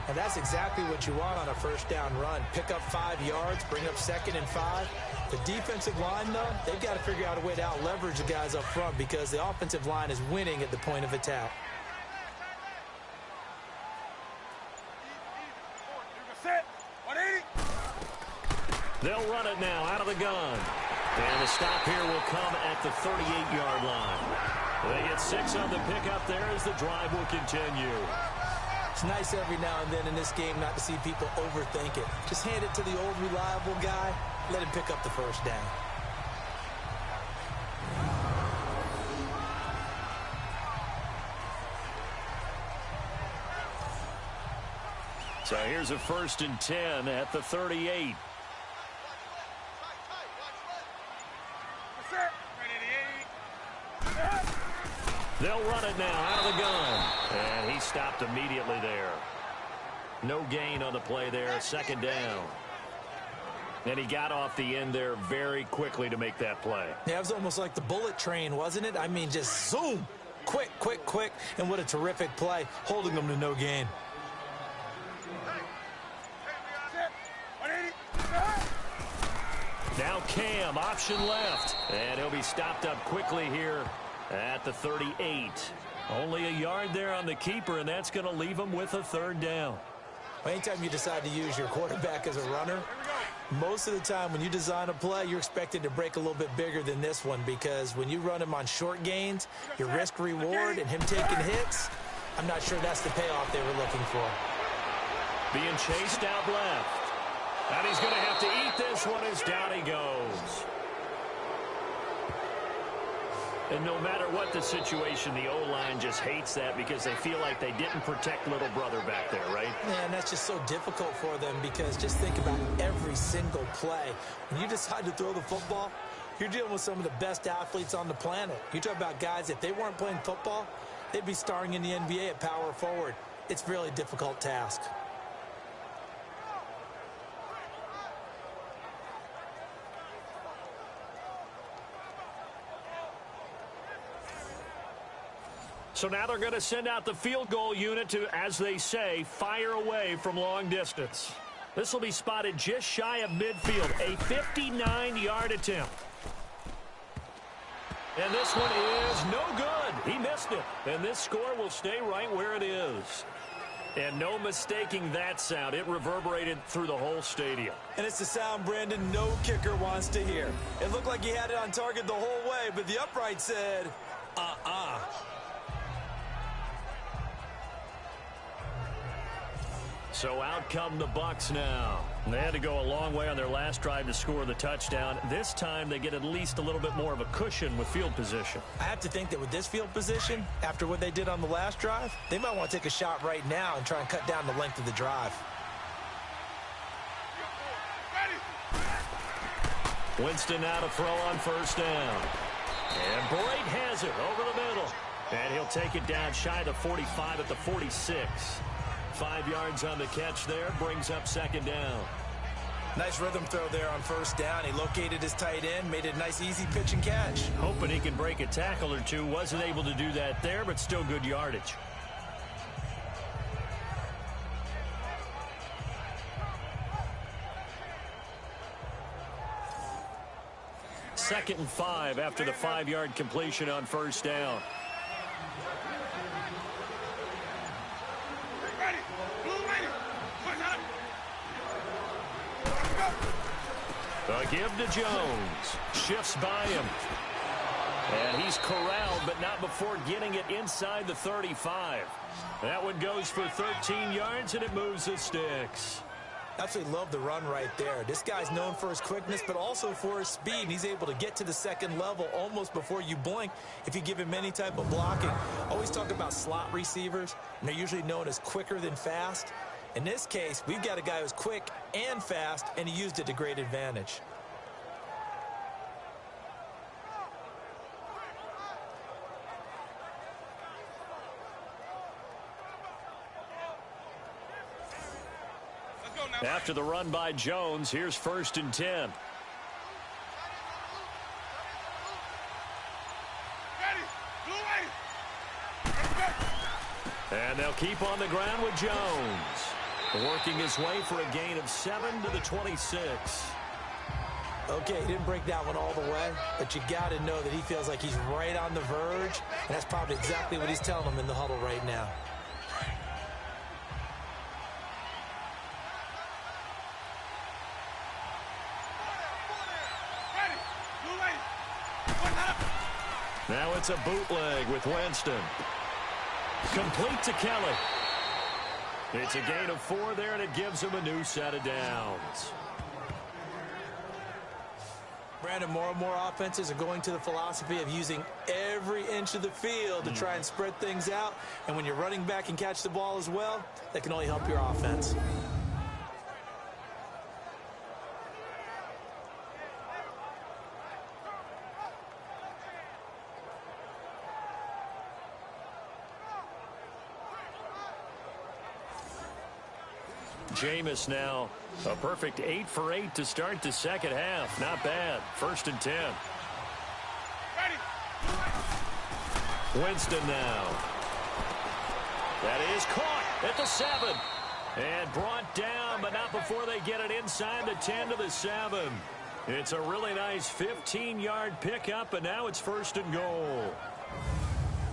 And that's exactly what you want on a first down run. Pick up 5 yards, bring up 2nd and 5. The defensive line, though, they've got to figure out a way to out-leverage the guys up front because the offensive line is winning at the point of attack. They'll run it now out of the gun. And the stop here will come at the 38-yard line. They get 6 on the pickup there as the drive will continue. It's nice every now and then in this game not to see people overthink it. Just hand it to the old reliable guy. Let him pick up the first down. So here's a 1st and 10 at the 38. They'll run it now out of the gun. And he stopped immediately there. No gain on the play there. 2nd down. And he got off the end there very quickly to make that play. Yeah, it was almost like the bullet train, wasn't it? I mean, just zoom. Quick, quick, quick. And what a terrific play, holding them to no gain. Now Cam, option left. And he'll be stopped up quickly here at the 38. Only a yard there on the keeper, and that's going to leave him with a 3rd down. Anytime you decide to use your quarterback as a runner, most of the time when you design a play, you're expected to break a little bit bigger than this one because when you run him on short gains, your risk-reward and him taking hits, I'm not sure that's the payoff they were looking for. Being chased out left. And he's going to have to eat this one as down he goes. And no matter what the situation, the O-line just hates that because they feel like they didn't protect little brother back there, right? Yeah, and that's just so difficult for them because just think about every single play. When you decide to throw the football, you're dealing with some of the best athletes on the planet. You talk about guys, if they weren't playing football, they'd be starring in the NBA at power forward. It's really a difficult task. So now they're going to send out the field goal unit to, as they say, fire away from long distance. This will be spotted just shy of midfield, a 59-yard attempt. And this one is no good. He missed it. And this score will stay right where it is. And no mistaking that sound. It reverberated through the whole stadium. And it's the sound, Brandon, no kicker wants to hear. It looked like he had it on target the whole way, but the upright said, So out come the Bucs now. They had to go a long way on their last drive to score the touchdown. This time they get at least a little bit more of a cushion with field position. I have to think that with this field position, after what they did on the last drive, they might want to take a shot right now and try and cut down the length of the drive. Winston now to throw on first down. And Bright has it over the middle. And he'll take it down shy of the 45 at the 46. 5 yards on the catch there, brings up second down. Nice rhythm throw there on first down. He located his tight end, made it a nice easy pitch and catch. Hoping he can break a tackle or two. Wasn't able to do that there, but still good yardage. Second and 5 after the 5-yard completion on first down. A give to Jones. Shifts by him. And he's corralled, but not before getting it inside the 35. That one goes for 13 yards, and it moves the sticks. Absolutely love the run right there. This guy's known for his quickness, but also for his speed. And he's able to get to the second level almost before you blink if you give him any type of blocking. Always talk about slot receivers, and they're usually known as quicker than fast. In this case, we've got a guy who's quick and fast, and he used it to great advantage. After the run by Jones, here's first and 10. And they'll keep on the ground with Jones. Working his way for a gain of 7 to the 26. Okay, he didn't break that one all the way, but you got to know that he feels like he's right on the verge, and that's probably exactly what he's telling them in the huddle right now. Now it's a bootleg with Winston. Complete to Kelly. It's a gain of 4 there, and it gives him a new set of downs. Brandon, more and more offenses are going to the philosophy of using every inch of the field to try and spread things out. And when you're running back and catch the ball as well, that can only help your offense. Jameis now a perfect 8 for 8 to start the second half. Not bad. First and 10. Winston now. That is caught at the 7. And brought down, but not before they get it inside the 10 to the 7. It's a really nice 15-yard pickup, and now it's first and goal.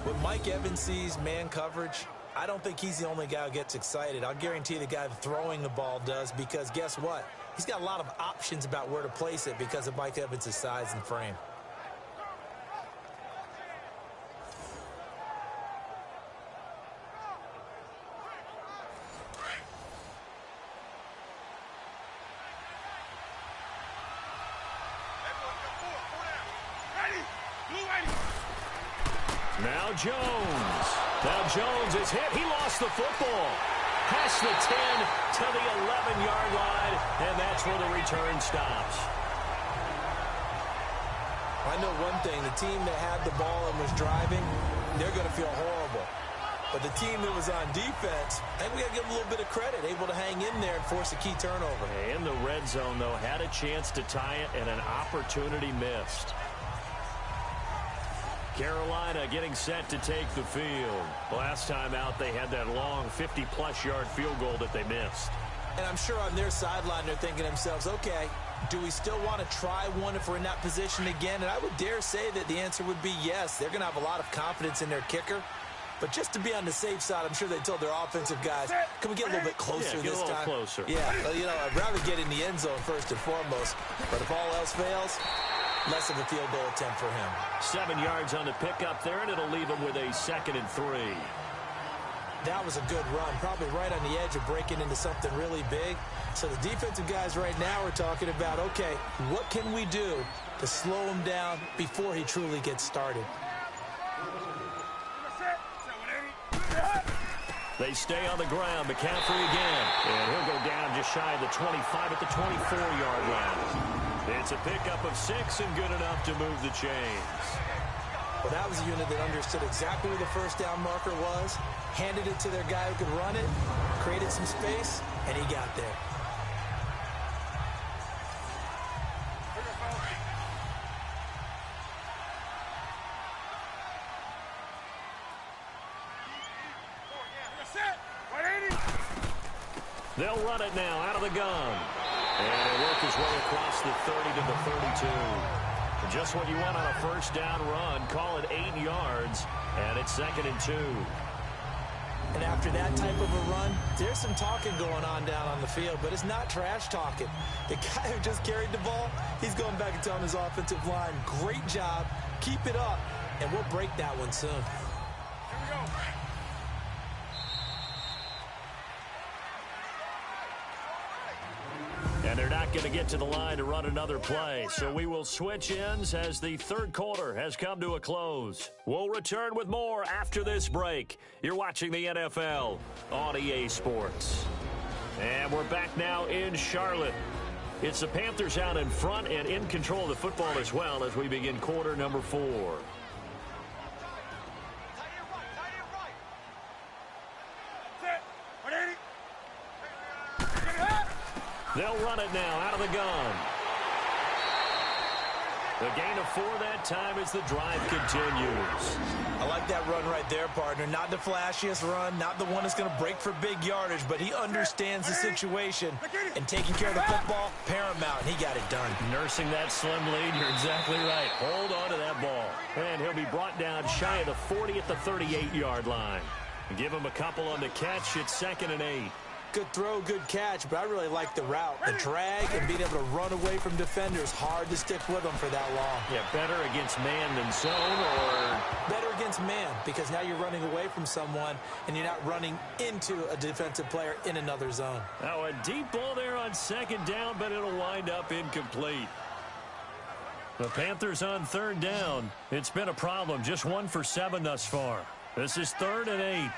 When Mike Evans sees man coverage, I don't think he's the only guy who gets excited. I'll guarantee the guy throwing the ball does, because guess what? He's got a lot of options about where to place it because of Mike Evans' size and frame. Now Jones. Now Jones is hit. He lost the football. Past the 10 to the 11-yard line, and that's where the return stops. I know one thing. The team that had the ball and was driving, they're going to feel horrible. But the team that was on defense, I think we got to give them a little bit of credit, able to hang in there and force a key turnover. In the red zone, though, had a chance to tie it, and an opportunity missed. Carolina getting set to take the field. Last time out, they had that long 50-plus yard field goal that they missed. And I'm sure on their sideline they're thinking to themselves, okay, do we still want to try one if we're in that position again? And I would dare say that the answer would be yes. They're going to have a lot of confidence in their kicker. But just to be on the safe side, I'm sure they told their offensive guys, can we get a little bit closer this time? Closer. Yeah, you know, I'd rather get in the end zone first and foremost. But if all else fails, less of a field goal attempt for him. 7 yards on the pickup there, and it'll leave him with a 2nd and 3. That was a good run, probably right on the edge of breaking into something really big. So the defensive guys right now are talking about, okay, what can we do to slow him down before he truly gets started? They stay on the ground. McCaffrey again. And he'll go down just shy of the 25 at the 24-yard line. It's a pickup of 6 and good enough to move the chains. Well, that was a unit that understood exactly where the first down marker was, handed it to their guy who could run it, created some space, and he got there. They'll run it now out of the gun. And he'll work his way across the 30 to the 32. Just what you want on a first down run. Call it 8 yards, and it's 2nd and 2. And after that type of a run, there's some talking going on down on the field, but it's not trash talking. The guy who just carried the ball, he's going back and telling his offensive line, great job, keep it up, and we'll break that one soon. Here we go. And they're not going to get to the line to run another play. So we will switch ends as the third quarter has come to a close. We'll return with more after this break. You're watching the NFL on EA Sports. And we're back now in Charlotte. It's the Panthers out in front and in control of the football as well as we begin quarter number 4. They'll run it now out of the gun. The gain of 4 that time as the drive continues. I like that run right there, partner. Not the flashiest run, not the one that's going to break for big yardage, but he understands the situation, and taking care of the football, paramount, and he got it done. Nursing that slim lead, you're exactly right. Hold on to that ball. And he'll be brought down shy of the 40 at the 38-yard line. Give him a couple on the catch. It's 2nd and 8. Good throw, good catch, but I really like the route. The drag and being able to run away from defenders, hard to stick with them for that long. Yeah, better against man than zone, or better against man, because now you're running away from someone and you're not running into a defensive player in another zone. Now a deep ball there on 2nd down, but it'll wind up incomplete. The Panthers on 3rd down. It's been a problem. Just 1 for 7 thus far. This is 3rd and 8.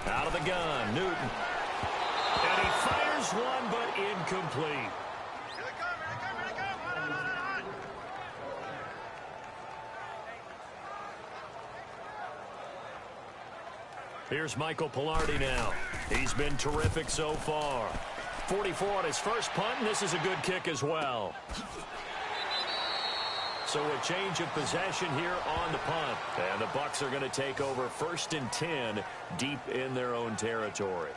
Out of the gun, Newton. And he fires one, but incomplete. Here's Michael Pilardi now. He's been terrific so far. 44 on his first punt, and this is a good kick as well. So a change of possession here on the punt. And the Bucs are going to take over 1st and 10 deep in their own territory.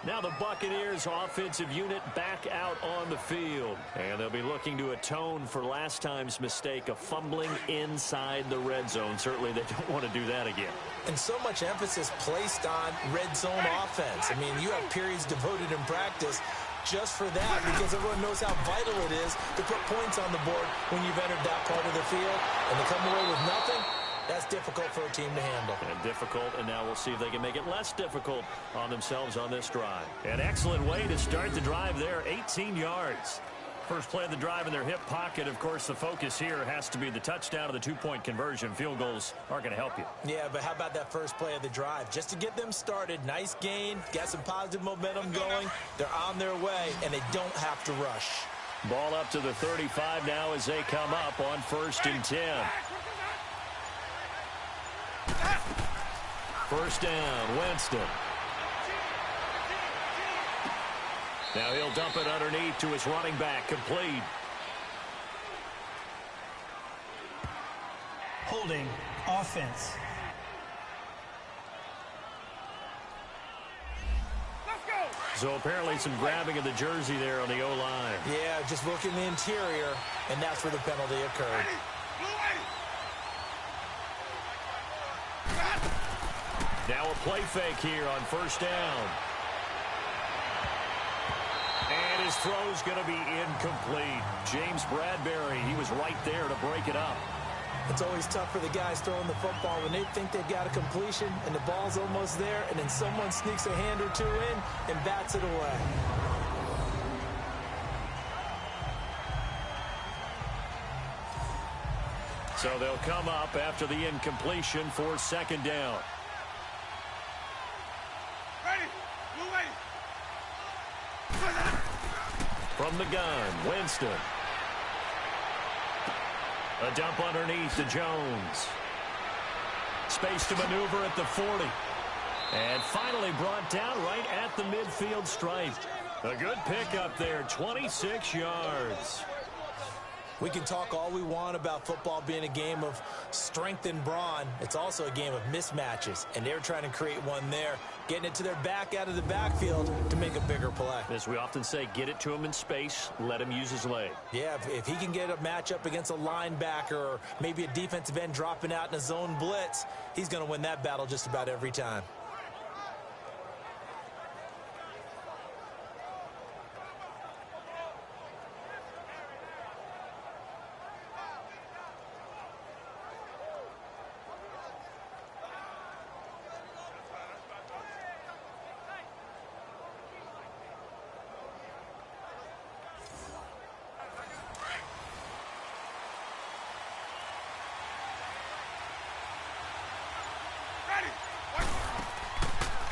Now the Buccaneers offensive unit back out on the field. And they'll be looking to atone for last time's mistake of fumbling inside the red zone. Certainly they don't want to do that again. And so much emphasis placed on red zone offense. I mean, you have periods devoted in practice just for that, because everyone knows how vital it is to put points on the board when you've entered that part of the field. And to come away with nothing, that's difficult for a team to handle. And difficult, and now we'll see if they can make it less difficult on themselves on this drive. An excellent way to start the drive there, 18 yards. First play of the drive in their hip pocket. Of course, the focus here has to be the touchdown of the 2-point conversion. Field goals aren't going to help you. Yeah, but how about that first play of the drive? Just to get them started, nice gain, got some positive momentum going. They're on their way, and they don't have to rush. Ball up to the 35 now as they come up on 1st and 10. First down, Winston. Now he'll dump it underneath to his running back, complete. Holding offense. So apparently some grabbing of the jersey there on the O-line. Yeah, just looking the interior, and that's where the penalty occurred. Now a play fake here on first down. And his throw's going to be incomplete. James Bradbury, he was right there to break it up. It's always tough for the guys throwing the football when they think they've got a completion and the ball's almost there, and then someone sneaks a hand or two in and bats it away. So they'll come up after the incompletion for second down. From the gun, Winston. A dump underneath to Jones. Space to maneuver at the 40. And finally brought down right at the midfield stripe. A good pickup there, 26 yards. We can talk all we want about football being a game of strength and brawn. It's also a game of mismatches, and they're trying to create one there, getting it to their back out of the backfield to make a bigger play. As we often say, get it to him in space, let him use his leg. Yeah, if he can get a matchup against a linebacker or maybe a defensive end dropping out in a zone blitz, he's going to win that battle just about every time.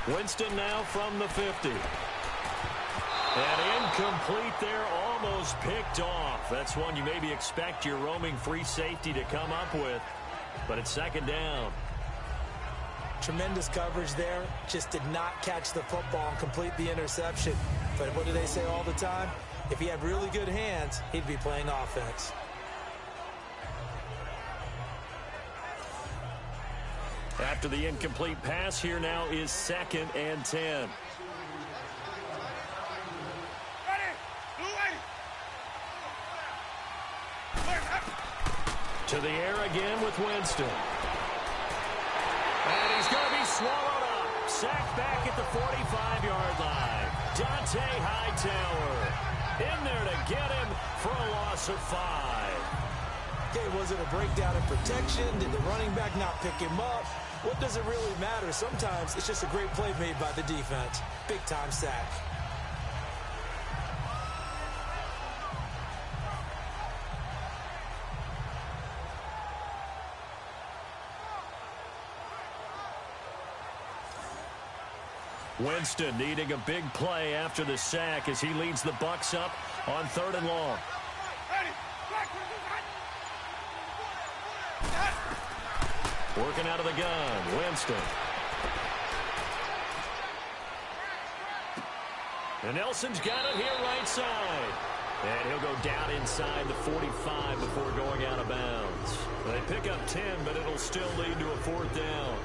Winston now from the 50. And incomplete there, almost picked off. That's one you maybe expect your roaming free safety to come up with. But it's second down. Tremendous coverage there. Just did not catch the football and complete the interception. But what do they say all the time? If he had really good hands, he'd be playing offense. After the incomplete pass, here now is 2nd and 10. To the air again with Winston. And he's going to be swallowed up. Sacked back at the 45-yard line. Dante Hightower in there to get him for a loss of 5. Okay, was it a breakdown in protection? Did the running back not pick him up? What does it really matter? Sometimes it's just a great play made by the defense. Big-time sack. Winston needing a big play after the sack as he leads the Bucs up on 3rd and long. Working out of the gun, Winston. And Nelson's got it here right side. And he'll go down inside the 45 before going out of bounds. They pick up 10, but it'll still lead to a 4th down.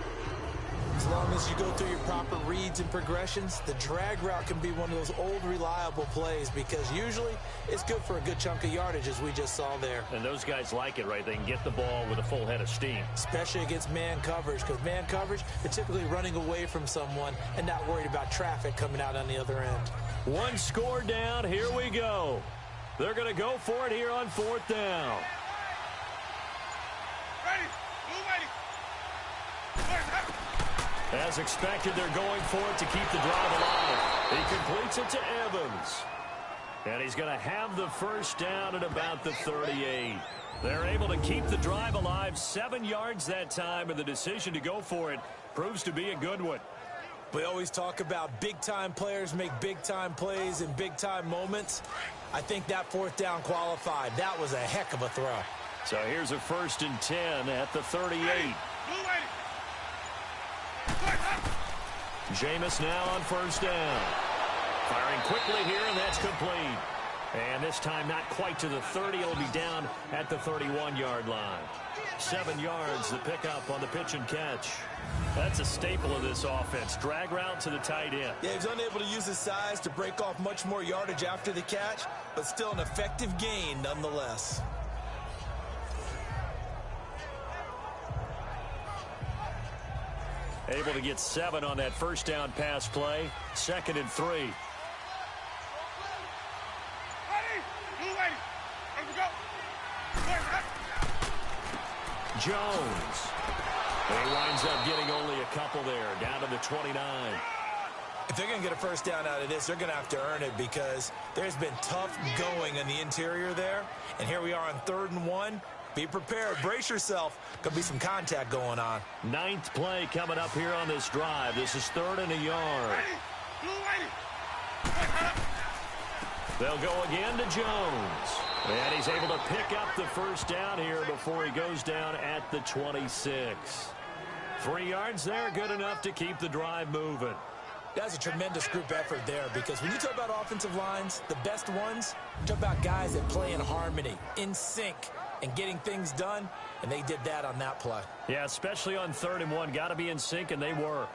As long as you go through your proper reads and progressions, the drag route can be one of those old reliable plays because usually it's good for a good chunk of yardage as we just saw there. And those guys like it, right? They can get the ball with a full head of steam. Especially against man coverage, because man coverage, they're typically running away from someone and not worried about traffic coming out on the other end. One score down. Here we go. They're going to go for it here on 4th down. As expected, they're going for it to keep the drive alive. He completes it to Evans. And he's going to have the first down at about the 38. They're able to keep the drive alive, 7 yards that time, and the decision to go for it proves to be a good one. We always talk about big-time players make big-time plays in big-time moments. I think that 4th down qualified. That was a heck of a throw. So here's a 1st and 10 at the 38. Jameis now on 1st down. Firing quickly here, and that's complete. And this time not quite to the 30. It'll be down at the 31-yard line. 7 yards, the pickup on the pitch and catch. That's a staple of this offense. Drag route to the tight end. Yeah, he was unable to use his size to break off much more yardage after the catch, but still an effective gain nonetheless. Able to get 7 on that first down pass play. 2nd and 3. Jones. He winds up getting only a couple there, down to the 29. If they're going to get a first down out of this, they're going to have to earn it because there's been tough going in the interior there. And here we are on 3rd and 1. Be prepared. Brace yourself. Could be some contact going on. 9th play coming up here on this drive. This is 3rd and a yard. They'll go again to Jones. And he's able to pick up the first down here before he goes down at the 26. 3 yards there, good enough to keep the drive moving. That's a tremendous group effort there because when you talk about offensive lines, the best ones, you talk about guys that play in harmony, in sync, and getting things done, and they did that on that play. Yeah, especially on 3rd and 1. Got to be in sync, and they were.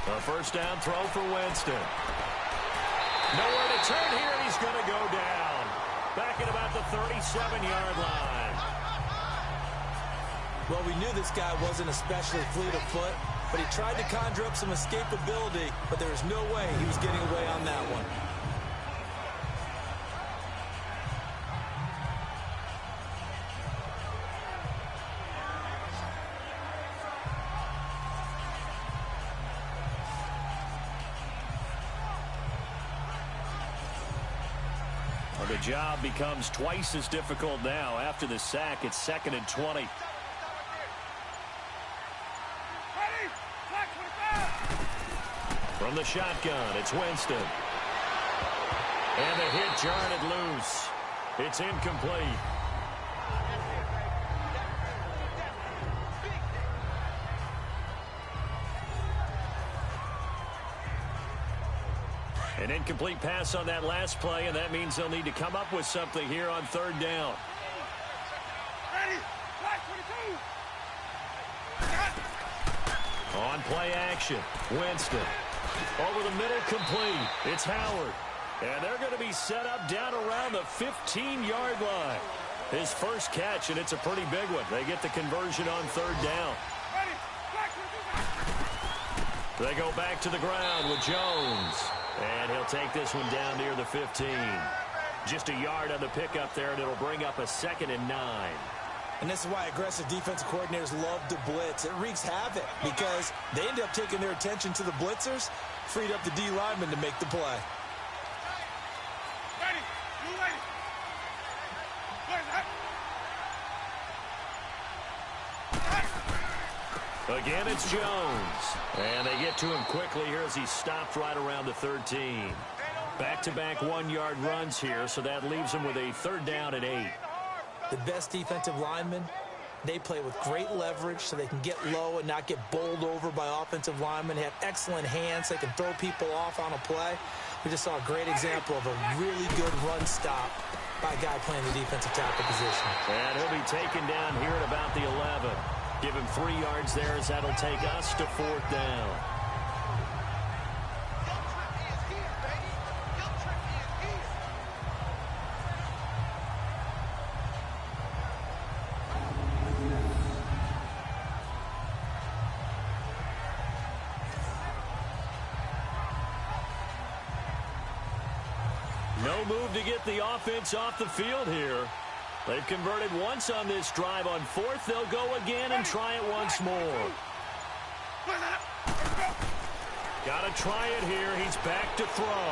A first down throw for Winston. Nowhere to turn here, and he's going to go down. Back at about the 37-yard line. Well, we knew this guy wasn't especially fleet of foot, but he tried to conjure up some escapability, but there was no way he was getting away on that one. Well, the job becomes twice as difficult now. After the sack, it's 2nd and 20. From the shotgun, it's Winston. And the hit jarred it loose. It's incomplete. An incomplete pass on that last play, and that means they'll need to come up with something here on 3rd down. On play action, Winston. Over the middle, complete. It's Howard. And they're going to be set up down around the 15-yard line. His first catch, and it's a pretty big one. They get the conversion on 3rd down. They go back to the ground with Jones. And he'll take this one down near the 15. Just a yard on the pickup there, and it'll bring up a 2nd and 9. And this is why aggressive defensive coordinators love to blitz. It wreaks havoc because they end up taking their attention to the blitzers, freed up the D lineman to make the play. Again, it's Jones. And they get to him quickly here as he's stopped right around the 13. Back-to-back 1-yard runs here, so that leaves him with a 3rd down and 8. The best defensive linemen, they play with great leverage so they can get low and not get bowled over by offensive linemen. They have excellent hands. They can throw people off on a play. We just saw a great example of a really good run stop by a guy playing the defensive tackle position. And he'll be taken down here at about the 11. Give him 3 yards there as that'll take us to 4th down. No move to get the offense off the field here. They've converted once on this drive. On 4th, they'll go again and try it once more. Got to try it here. He's back to throw.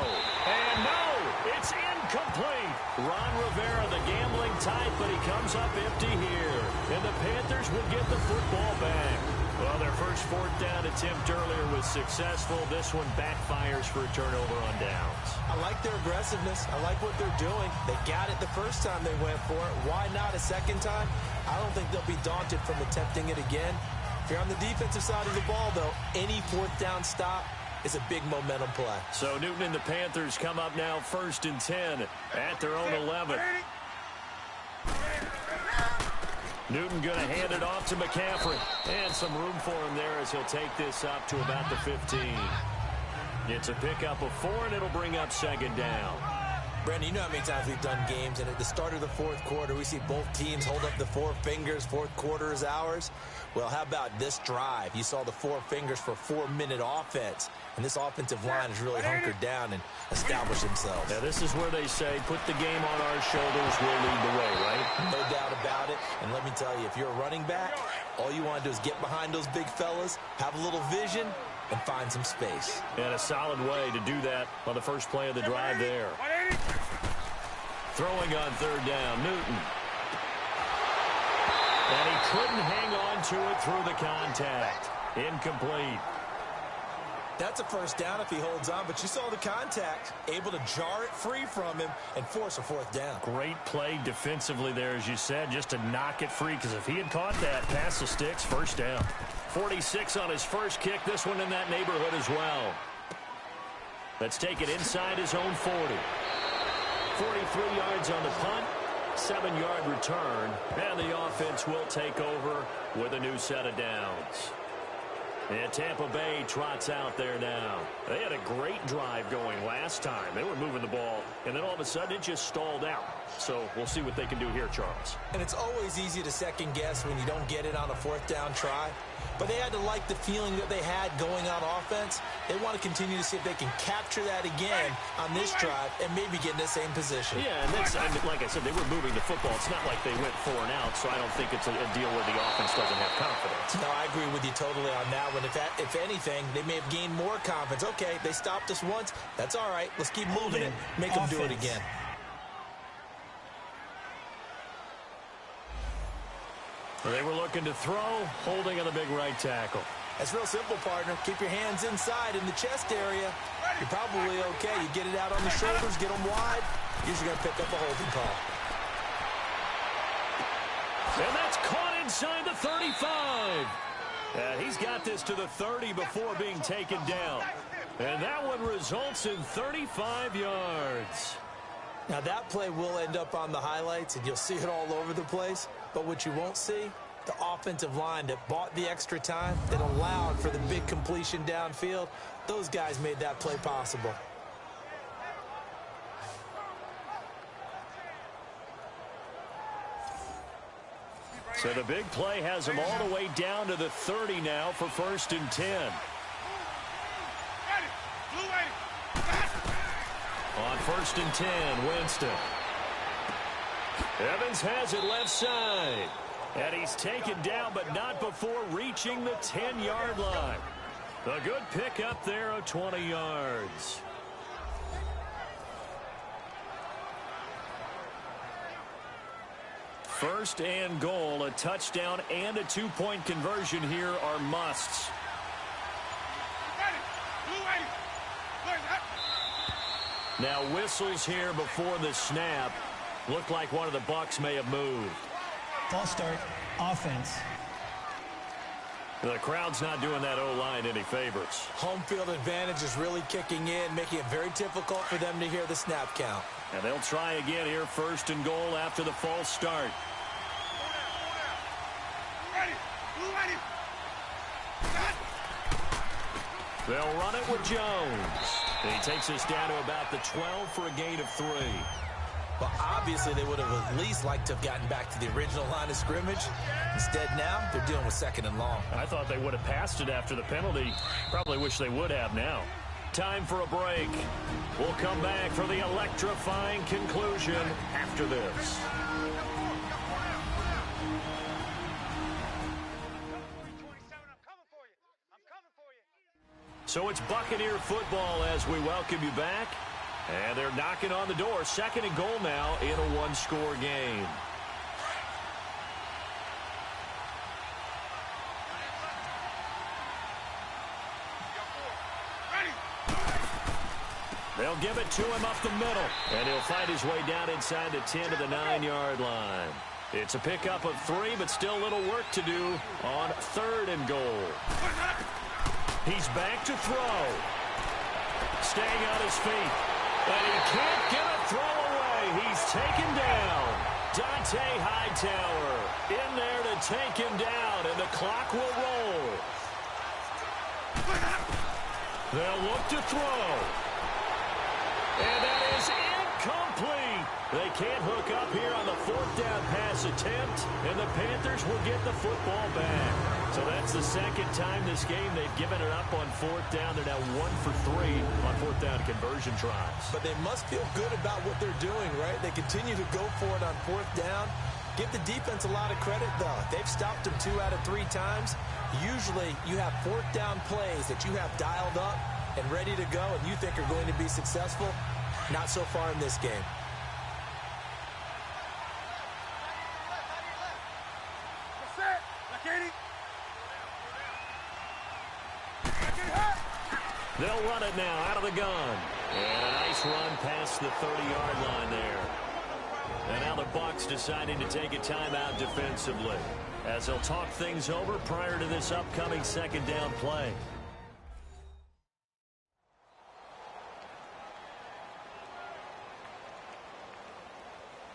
And no, it's incomplete. Ron Rivera, the gambling type, but he comes up empty here. And the Panthers will get the football back. Well, their first first fourth down attempt earlier was successful. This one backfires for a turnover on downs. I like their aggressiveness. I like what they're doing. They got it the first time they went for it. Why not a second time? I don't think they'll be daunted from attempting it again. If you're on the defensive side of the ball, though, any fourth down stop is a big momentum play. So Newton and the Panthers come up now 1st and 10 at their own 11. Newton going to hand it off to McCaffrey. And some room for him there as he'll take this up to about the 15. It's a pickup of 4, and it'll bring up 2nd down. Brandon, you know how many times we've done games, and at the start of the fourth quarter, we see both teams hold up the 4 fingers, fourth quarter is ours. Well, how about this drive? You saw the 4 fingers for 4-minute offense, and this offensive line has really hunkered down and established themselves. Now, this is where they say, put the game on our shoulders, we'll lead the way, right? No doubt about it, and let me tell you, if you're a running back, all you want to do is get behind those big fellas, have a little vision, and find some space. And a solid way to do that on the first play of the drive there. Throwing on 3rd down, Newton. And he couldn't hang on to it through the contact. Incomplete. That's a first down if he holds on, but you saw the contact, able to jar it free from him and force a 4th down. Great play defensively there, as you said, just to knock it free, because if he had caught that, past the sticks, 1st down. 46 on his first kick, this one in that neighborhood as well. Let's take it inside his own 40. 43 yards on the punt, 7-yard return, and the offense will take over with a new set of downs. And Tampa Bay trots out there now. They had a great drive going last time. They were moving the ball, and then all of a sudden it just stalled out. So we'll see what they can do here, Charles. And it's always easy to second guess when you don't get it on a 4th down try. But they had to like the feeling that they had going on offense. They want to continue to see if they can capture that again on this drive and maybe get in the same position. Yeah, and that's, I mean, like I said, they were moving the football. It's not like they went 4 and out, so I don't think it's a deal where the offense doesn't have confidence. No, I agree with you totally on that one. If anything, they may have gained more confidence. Okay, they stopped us once. That's all right. Let's keep moving it. Make them do it again. They were looking to throw, holding on the big right tackle. That's real simple, partner. Keep your hands inside in the chest area. You're probably okay. You get it out on the shoulders, get them wide. You're usually going to pick up a holding call. And that's caught inside the 35. And he's got this to the 30 before being taken down. And that one results in 35 yards. Now, that play will end up on the highlights, and you'll see it all over the place. But what you won't see, the offensive line that bought the extra time, that allowed for the big completion downfield, those guys made that play possible. So the big play has them all the way down to the 30 now for 1st and 10. On 1st and 10, Winston. Evans has it left side. And he's taken down, but not before reaching the 10-yard line. A good pickup there of 20 yards. First and goal, a touchdown and a 2-point conversion here are musts. Now whistles here before the snap. Looked like one of the Bucs may have moved. False start, offense. The crowd's not doing that O-line any favors. Home field advantage is really kicking in, making it very difficult for them to hear the snap count. And they'll try again here, 1st and goal after the false start. They'll run it with Jones. And he takes us down to about the 12 for a gain of 3. Well, obviously they would have at least liked to have gotten back to the original line of scrimmage. Instead now, they're dealing with 2nd and long. I thought they would have passed it after the penalty. Probably wish they would have now. Time for a break. We'll come back for the electrifying conclusion after this. So it's Buccaneer football as we welcome you back. And they're knocking on the door. 2nd and goal now in a 1-score game. They'll give it to him up the middle, and he'll find his way down inside the 10 to the 9-yard line. It's a pickup of 3, but still a little work to do on 3rd and goal. He's back to throw. Staying on his feet. And he can't get a throw away. He's taken down. Dante Hightower in there to take him down, and the clock will roll. They'll look to throw. And that is incomplete. They can't hook up here on the 4th down pass attempt, and the Panthers will get the football back. So that's the 2nd time this game they've given it up on 4th down. They're now 1 for 3 on 4th down conversion tries. But they must feel good about what they're doing, right? They continue to go for it on 4th down. Give the defense a lot of credit, though. They've stopped them 2 out of 3 times. Usually you have 4th down plays that you have dialed up and ready to go and you think are going to be successful. Not so far in this game. They'll run it now out of the gun. And a nice run past the 30-yard line there. And now the Bucs deciding to take a timeout defensively as they'll talk things over prior to this upcoming 2nd down play.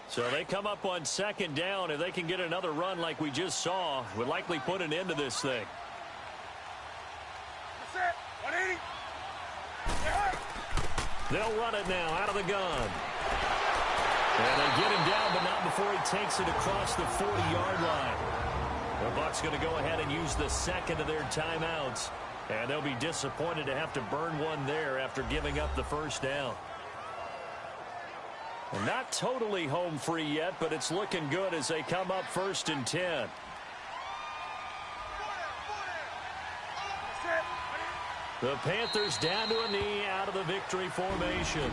So they come up on 2nd down. If they can get another run like we just saw, would likely put an end to this thing. They'll run it now out of the gun. And they get him down, but not before he takes it across the 40-yard line. The Bucs going to go ahead and use the 2nd of their timeouts. And they'll be disappointed to have to burn one there after giving up the 1st down. And not totally home free yet, but it's looking good as they come up 1st and 10. The Panthers down to a knee out of the victory formation.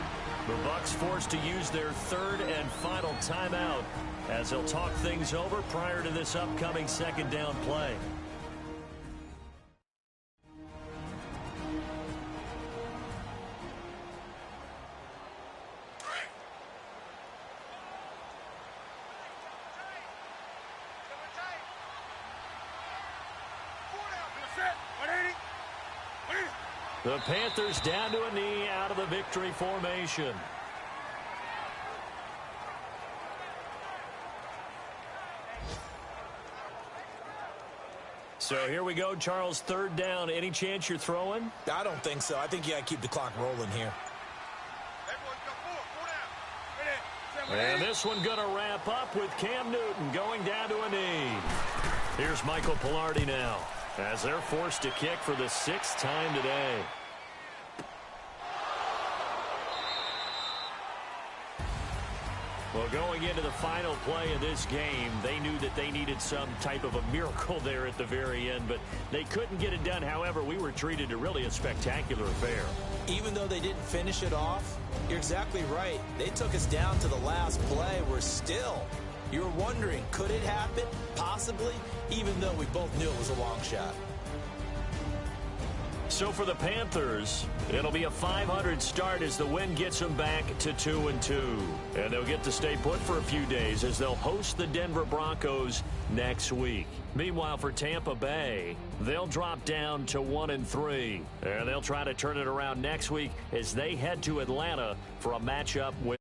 The Bucs forced to use their 3rd and final timeout as they'll talk things over prior to this upcoming 2nd down play. The Panthers down to a knee out of the victory formation. So here we go, Charles, 3rd down. Any chance you're throwing? I don't think so. I think you got to keep the clock rolling here. And this one going to wrap up with Cam Newton going down to a knee. Here's Michael Pilardi now as they're forced to kick for the 6th time today. Well, going into the final play of this game, they knew that they needed some type of a miracle there at the very end, but they couldn't get it done. However, we were treated to really a spectacular affair. Even though they didn't finish it off, you're exactly right. They took us down to the last play. You were wondering, could it happen? Possibly, even though we both knew it was a long shot. So for the Panthers, it'll be a .500 start as the win gets them back to 2-2. And they'll get to stay put for a few days as they'll host the Denver Broncos next week. Meanwhile, for Tampa Bay, they'll drop down to 1-3. And they'll try to turn it around next week as they head to Atlanta for a matchup with